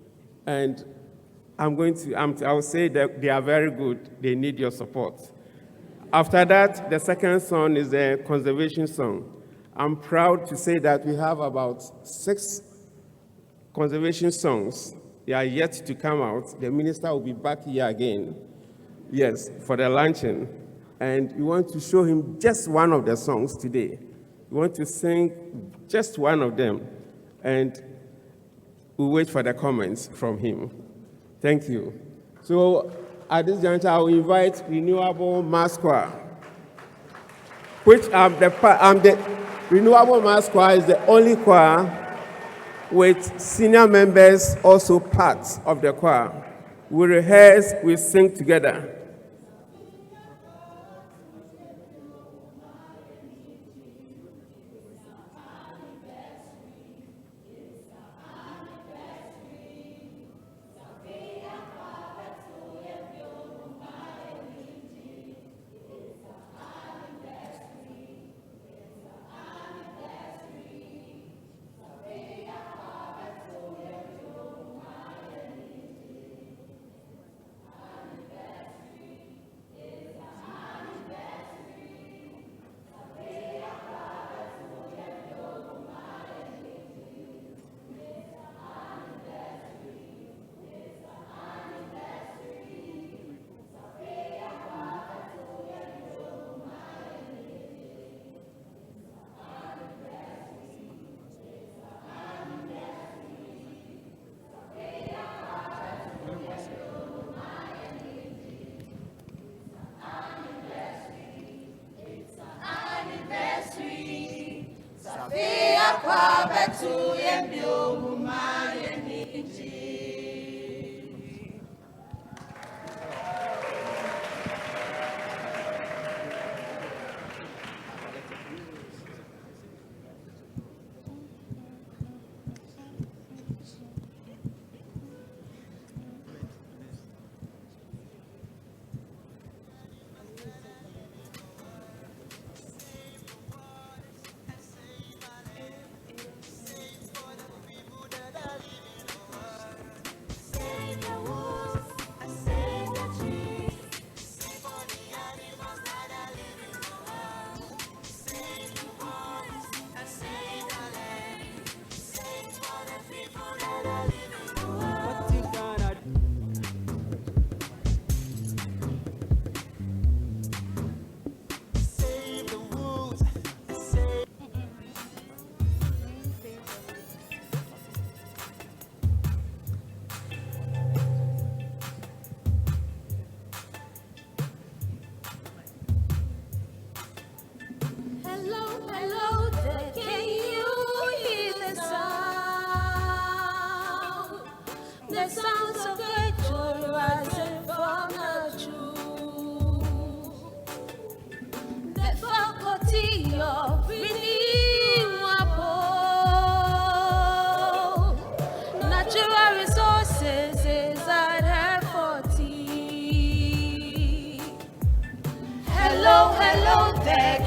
And I will say that they are very good. They need your support. After that, the second song is a conservation song. I'm proud to say that we have about 6 conservation songs. They are yet to come out. The minister will be back here again, yes, for the luncheon. And we want to show him just one of the songs today. We want to sing just one of them. And we'll wait for the comments from him. Thank you. So at this juncture, I will invite Renewable Mass Choir, which the Renewable Mass Choir is the only choir with senior members also part of the choir. We rehearse, we sing together.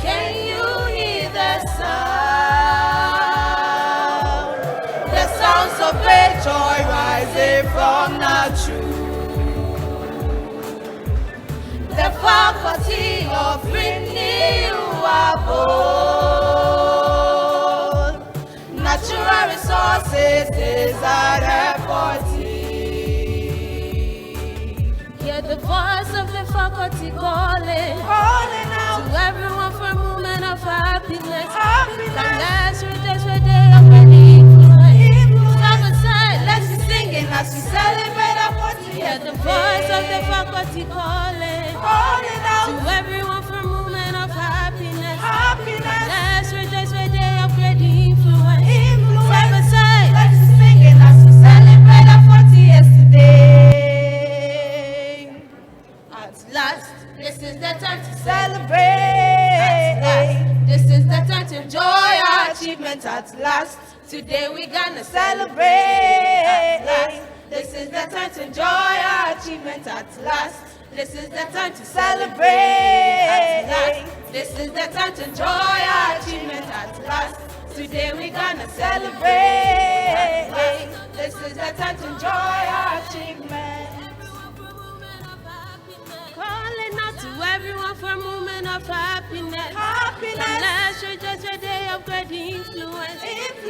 Can you hear the sound? The sounds of great joy rising from the truth. The faculty of renewable natural resources is our faculty. Hear the voice of the faculty calling out to everyone for a moment of happiness. And let's rejoice where they are ready. Stop aside, let's be singing as we celebrate our 40th. Hear the voice of the faculty calling out to everyone for a moment of happiness. Let's rejoice where they are ready. Stop aside, let's be singing as we celebrate our 40th today. at last, this is the time to Celebrate. This is the time to enjoy our Achievement at last. Today we gonna Celebrate. This is the time to enjoy our achievement at last. This is the time to Celebrate. This is the time to enjoy our achievement at last. Today we gonna Celebrate. This is the time to enjoy our achievement. Calling out to everyone for a moment of happiness. Let's rejoice where they of great influence.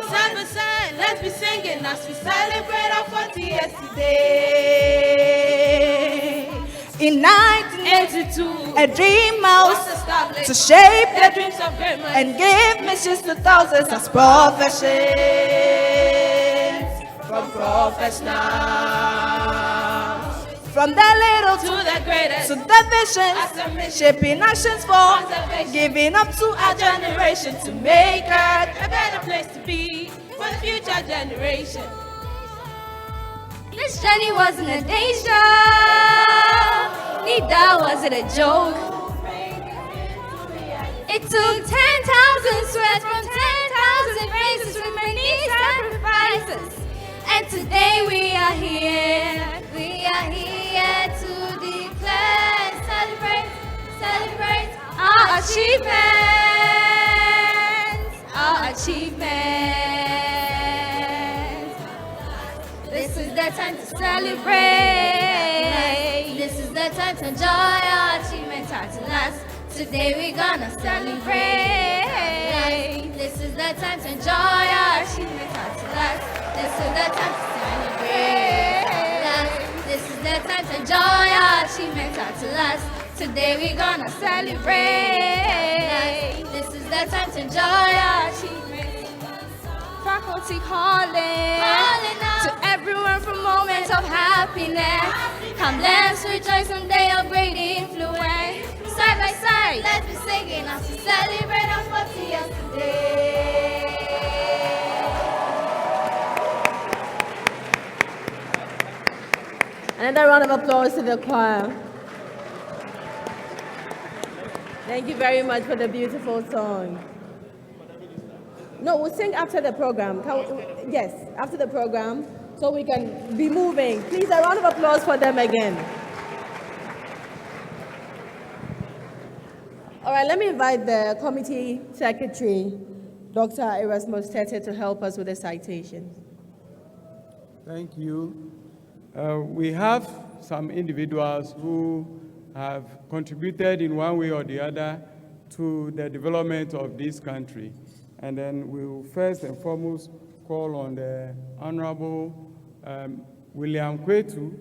Side by side, let's be singing as we celebrate our 40th today. In 1982, a dream house established to shape the dreams of great men and give missions to thousands as professions from professionals. From the little to the greatest, to the visions, as a mission, shaping actions for conservation, giving up to our generation to make Earth a better place to be for the future generation. This journey wasn't a day show, neither was it a joke. It took 10,000 sweats from 10,000 faces with many sacrifices. And today we are here to declare, celebrate our achievements. This is the time to celebrate. This is the time to enjoy our achievements at last. Today we're gonna celebrate. This is the time to enjoy our achievements at last. This is the time to celebrate. This is the time to enjoy our achievements at last. Today we're gonna celebrate. This is the time to enjoy our achievements. Faculty calling to everyone for moments of happiness. Come, let's rejoice on day of great influence. Side by side, let's be singing as we celebrate our 40th today. Another round of applause to the choir. Thank you very much for the beautiful song. No, we'll sing after the program. Yes, after the program, so we can be moving. Please, a round of applause for them again. All right, let me invite the committee secretary, Dr. Untitled-Chapter, to help us with the citation. Thank you. We have some individuals who have contributed in one way or the other to the development of this country. And then we will first and foremost call on the Honorable William Cueto,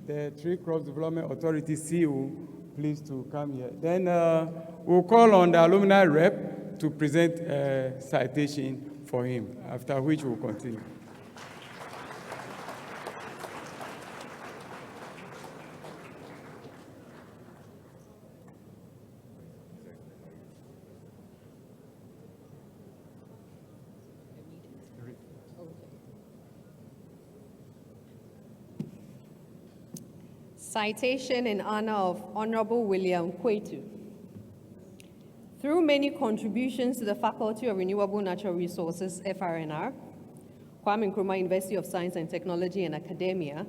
the Tree Crops Development Authority CEO, please to come here. Then we'll call on the alumni rep to present a citation for him, after which we'll continue. Citation in honor of Honorable William Cueto. Through many contributions to the Faculty of Renewable Natural Resources, FRNR, Kwame Nkrumah University of Science and Technology and Academia,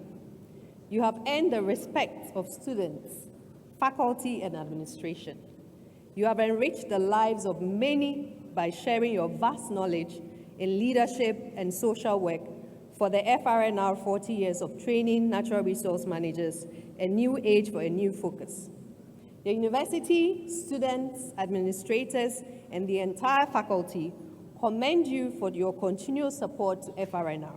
you have earned the respect of students, faculty, and administration. You have enriched the lives of many by sharing your vast knowledge in leadership and social work for the FRNR 40 years of training natural resource managers, a new age for a new focus. The university, students, administrators, and the entire faculty commend you for your continual support to FRNR.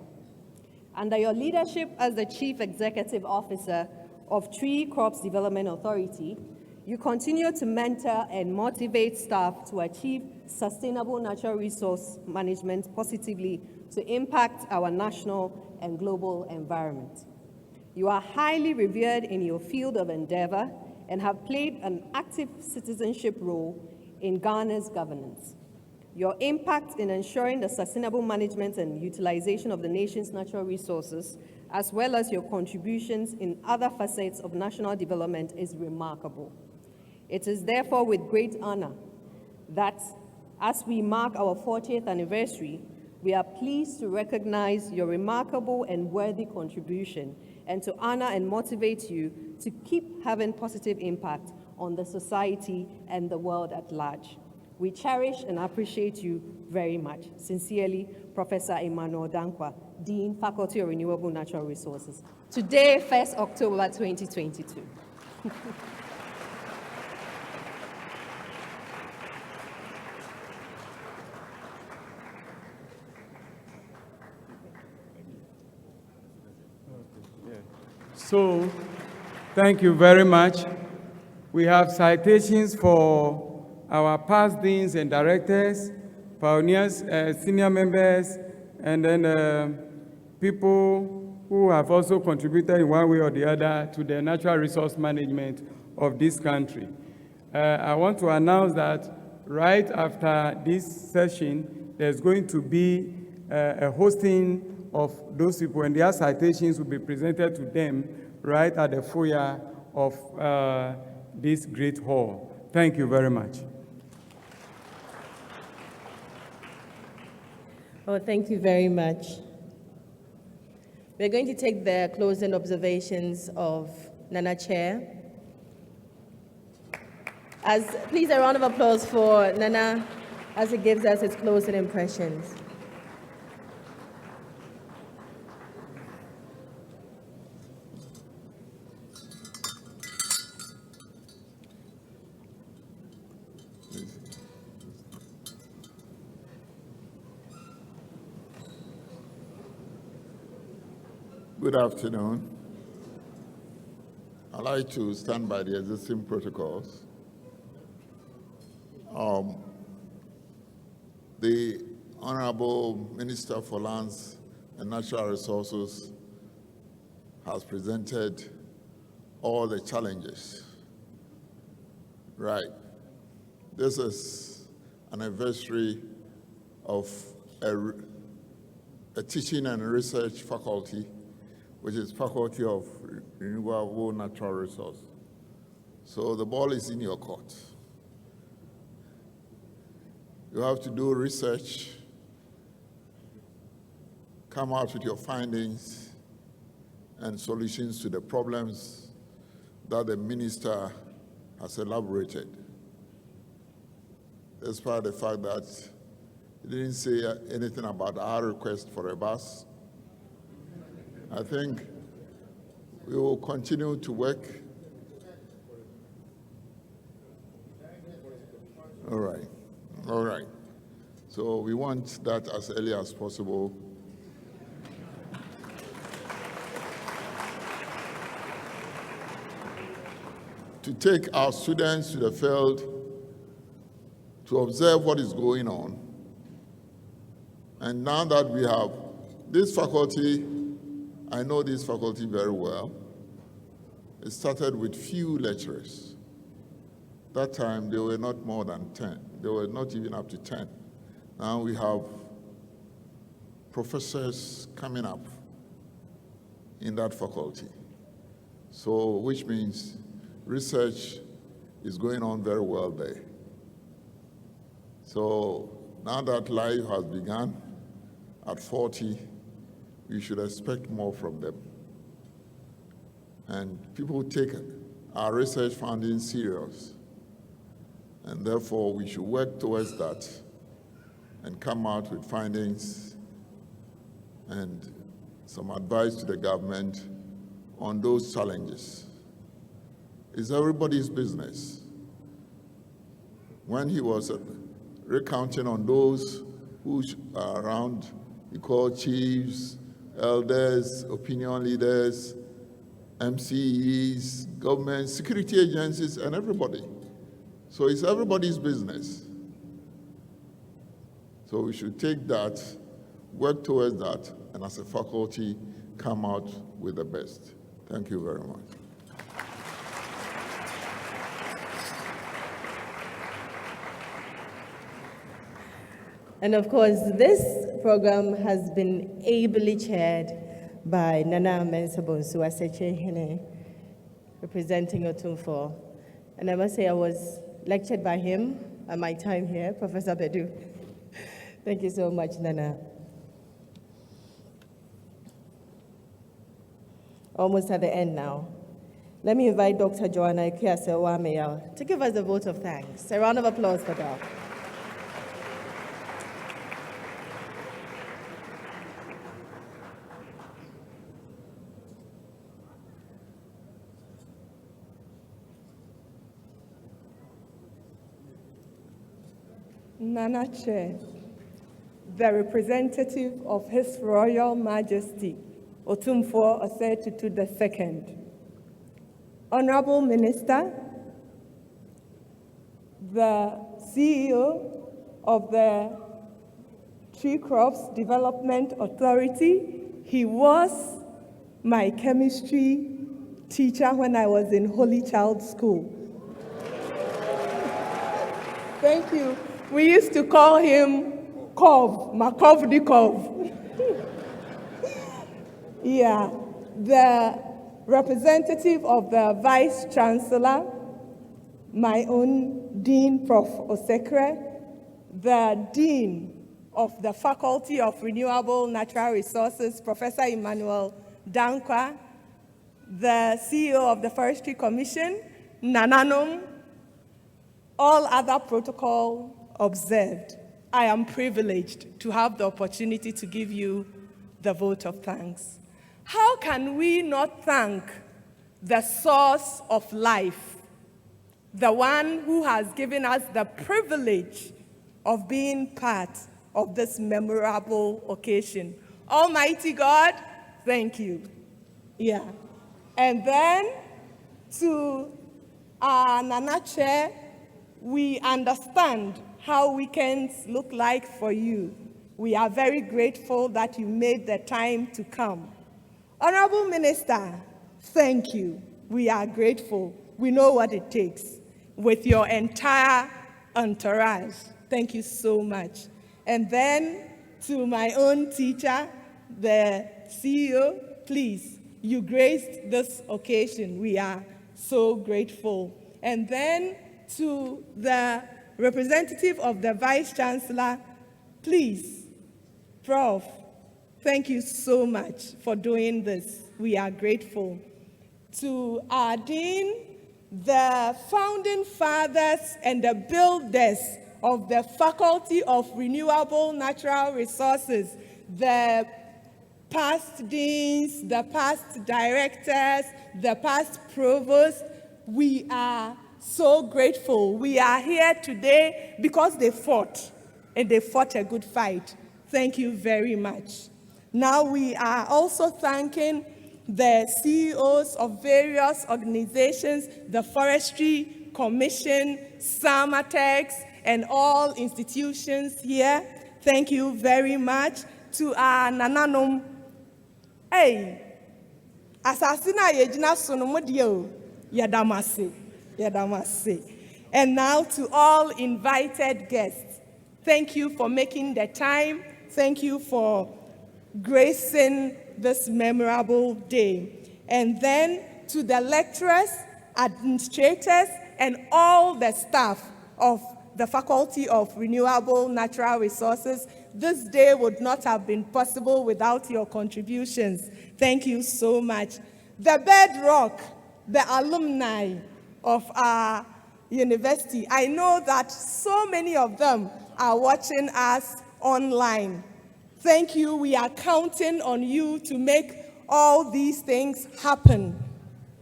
Under your leadership as the Chief Executive Officer of Tree Crops Development Authority, you continue to mentor and motivate staff to achieve sustainable natural resource management positively to impact our national and global environment. You are highly revered in your field of endeavor and have played an active citizenship role in Ghana's governance. Your impact in ensuring the sustainable management and utilization of the nation's natural resources, as well as your contributions in other facets of national development, is remarkable. It is therefore with great honor that, as we mark our 40th anniversary, we are pleased to recognize your remarkable and worthy contribution and to honor and motivate you to keep having positive impact on the society and the world at large. We cherish and appreciate you very much. Sincerely, Professor Emmanuel Dankwa, Dean, Faculty of Renewable Natural Resources. Today, 1st October 2022. So, thank you very much. We have citations for our past deans and directors, pioneers, senior members, and then people who have also contributed in one way or the other to the natural resource management of this country. I want to announce that right after this session, there's going to be a hosting of those people, and their citations will be presented to them right at the foyer of this great hall. Thank you very much. Oh, thank you very much. We're going to take the closing observations of Nana Chair. Please, a round of applause for Nana as he gives us his closing impressions. Good afternoon. I'd like to stand by the existing protocols. The Honorable Minister for Lands and Natural Resources has presented all the challenges. Right. This is an anniversary of a teaching and research faculty, which is Faculty of Renewable Natural Resources. So the ball is in your court. You have to do research, come out with your findings and solutions to the problems that the minister has elaborated. Despite the fact that he didn't say anything about our request for a bus, I think we will continue to work. All right. All right. So we want that as early as possible. To take our students to the field to observe what is going on. And now that we have this faculty, I know this faculty very well. It started with few lecturers. That time, there were not more than 10. They were not even up to 10. Now we have professors coming up in that faculty. So, which means research is going on very well there. So now that life has begun at 40, you should expect more from them. And people take our research findings serious. And therefore, we should work towards that and come out with findings and some advice to the government on those challenges. It's everybody's business. When he was recounting on those who are around, he called chiefs, elders, opinion leaders, MCEs, government, security agencies, and everybody. So it's everybody's business. So we should take that, work towards that, and as a faculty, come out with the best. Thank you very much. And of course, this program has been ably chaired by Nana Mensah-Bonsu Aseche-Hene, representing Otumfuo. And I must say I was lectured by him at my time here, Professor Bedu. Thank you so much, Nana. Almost at the end now. Let me invite Dr. Joanna Ikiase-Owameyao to give us a vote of thanks. A round of applause for that. Nana Chair, the representative of His Royal Majesty, Otumfuo Osei-Tutu II, Honorable Minister, the CEO of the Tree Crops Development Authority. He was my chemistry teacher when I was in Holy Child School. Thank you. We used to call him Kov, Makovdikov. Yeah, the representative of the Vice Chancellor, my own Dean, Prof. Osekre, the Dean of the Faculty of Renewable Natural Resources, Professor Emmanuel Dankwa, the CEO of the Forestry Commission, Nananum, all other protocol observed. I am privileged to have the opportunity to give you the vote of thanks. How can we not thank the source of life, the one who has given us the privilege of being part of this memorable occasion? Almighty God, thank you. Yeah. And then to our Nana Chair, we understand how weekends look like for you. We are very grateful that you made the time to come. Honorable Minister, thank you. We are grateful. We know what it takes with your entire entourage. Thank you so much. And then to my own teacher, the CEO, please, you graced this occasion. We are so grateful. And then to the representative of the Vice Chancellor, please, Prof, thank you so much for doing this. We are grateful. To our Dean, the founding fathers and the builders of the Faculty of Renewable Natural Resources, the past deans, the past directors, the past provosts, we are so grateful. We are here today because they fought, and they fought a good fight. Thank you very much. Now we are also thanking the CEOs of various organizations, the Forestry Commission, SAMATEX, and all institutions here. Thank you very much. To our Nananum, hey, Asasina Yejina Sonomodio, Yadamase. And now to all invited guests, thank you for making the time. Thank you for gracing this memorable day. And then to the lecturers, administrators, and all the staff of the Faculty of Renewable Natural Resources, this day would not have been possible without your contributions. Thank you so much. The bedrock, the alumni of our University. I know that so many of them are watching us online. Thank you. We are counting on you to make all these things happen.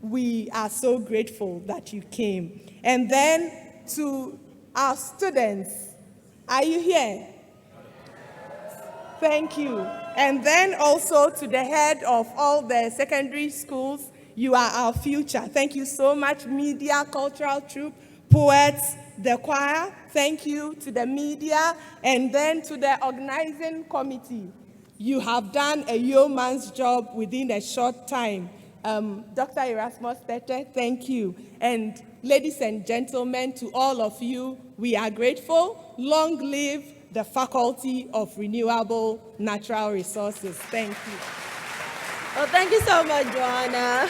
We are so grateful that you came. And then to our students, are you here? Thank you. And then also to the head of all the secondary schools, you are our future. Thank you so much, media, cultural troupe, poets, the choir. Thank you to the media, and then to the organizing committee. You have done a yeoman's job within a short time. Dr. Erasmus Tete, thank you. And ladies and gentlemen, to all of you, we are grateful. Long live the Faculty of Renewable Natural Resources. Thank you. Oh, thank you so much, Joanna.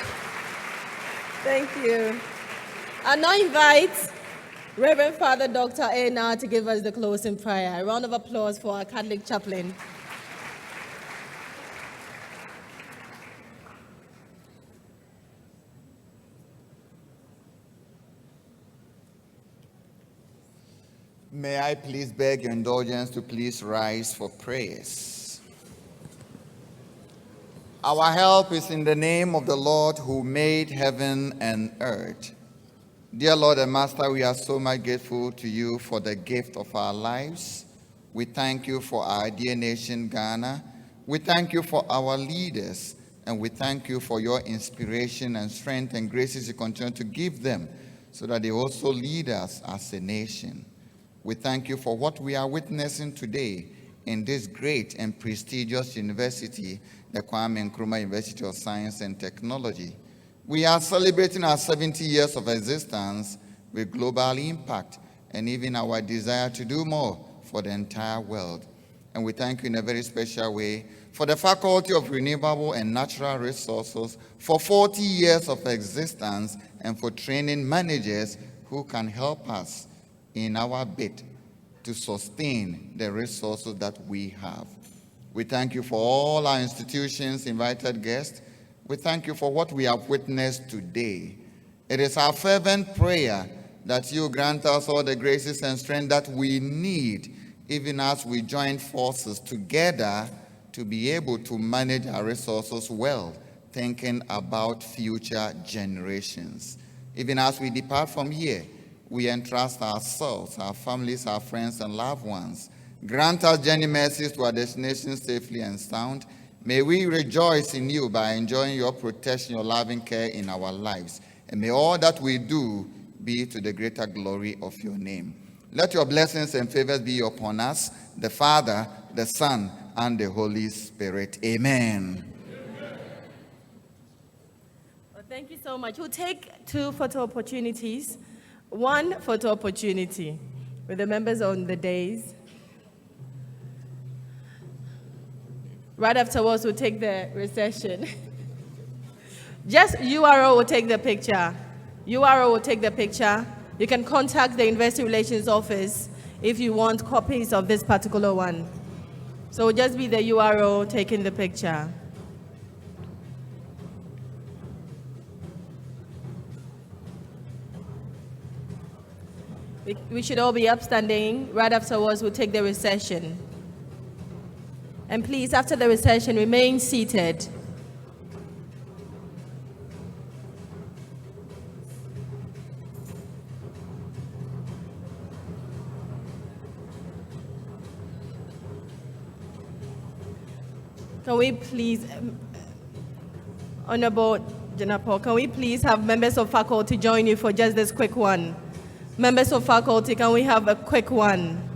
Thank you. I now invite Reverend Father Dr. FRNR to give us the closing prayer. A round of applause for our Catholic chaplain. May I please beg your indulgence to please rise for prayers. Our help is in the name of the Lord who made heaven and earth. Dear Lord and Master, we are so much grateful to you for the gift of our lives. We thank you for our dear nation, Ghana. We thank you for our leaders, and we thank you for your inspiration and strength and graces you continue to give them so that they also lead us as a nation. We thank you for what we are witnessing today in this great and prestigious university, the Kwame Nkrumah University of Science and Technology. We are celebrating our 70 years of existence with global impact and even our desire to do more for the entire world. And we thank you in a very special way for the Faculty of Renewable and Natural Resources for 40 years of existence and for training managers who can help us in our bid to sustain the resources that we have. We thank you for all our institutions, invited guests. We thank you for what we have witnessed today. It is our fervent prayer that you grant us all the graces and strength that we need, even as we join forces together to be able to manage our resources well, thinking about future generations. Even as we depart from here, we entrust ourselves, our families, our friends, and loved ones. Grant us journey mercies to our destination safely and sound. May we rejoice in you by enjoying your protection, your loving care in our lives. And may all that we do be to the greater glory of your name. Let your blessings and favors be upon us, the Father, the Son, and the Holy Spirit. Amen. Well, thank you so much. We'll take 2 photo opportunities. 1 photo opportunity with the members on the days. Right afterwards, we'll take the recession. Just URO will take the picture. URO will take the picture. You can contact the Investor Relations Office if you want copies of this particular one. So it'll just be the URO taking the picture. We should all be upstanding. Right afterwards, we'll take the recession. And please, after the recession, remain seated. Can we please, Honorable Janapo, can we please have members of faculty join you for just this quick one? Members of faculty, can we have a quick one?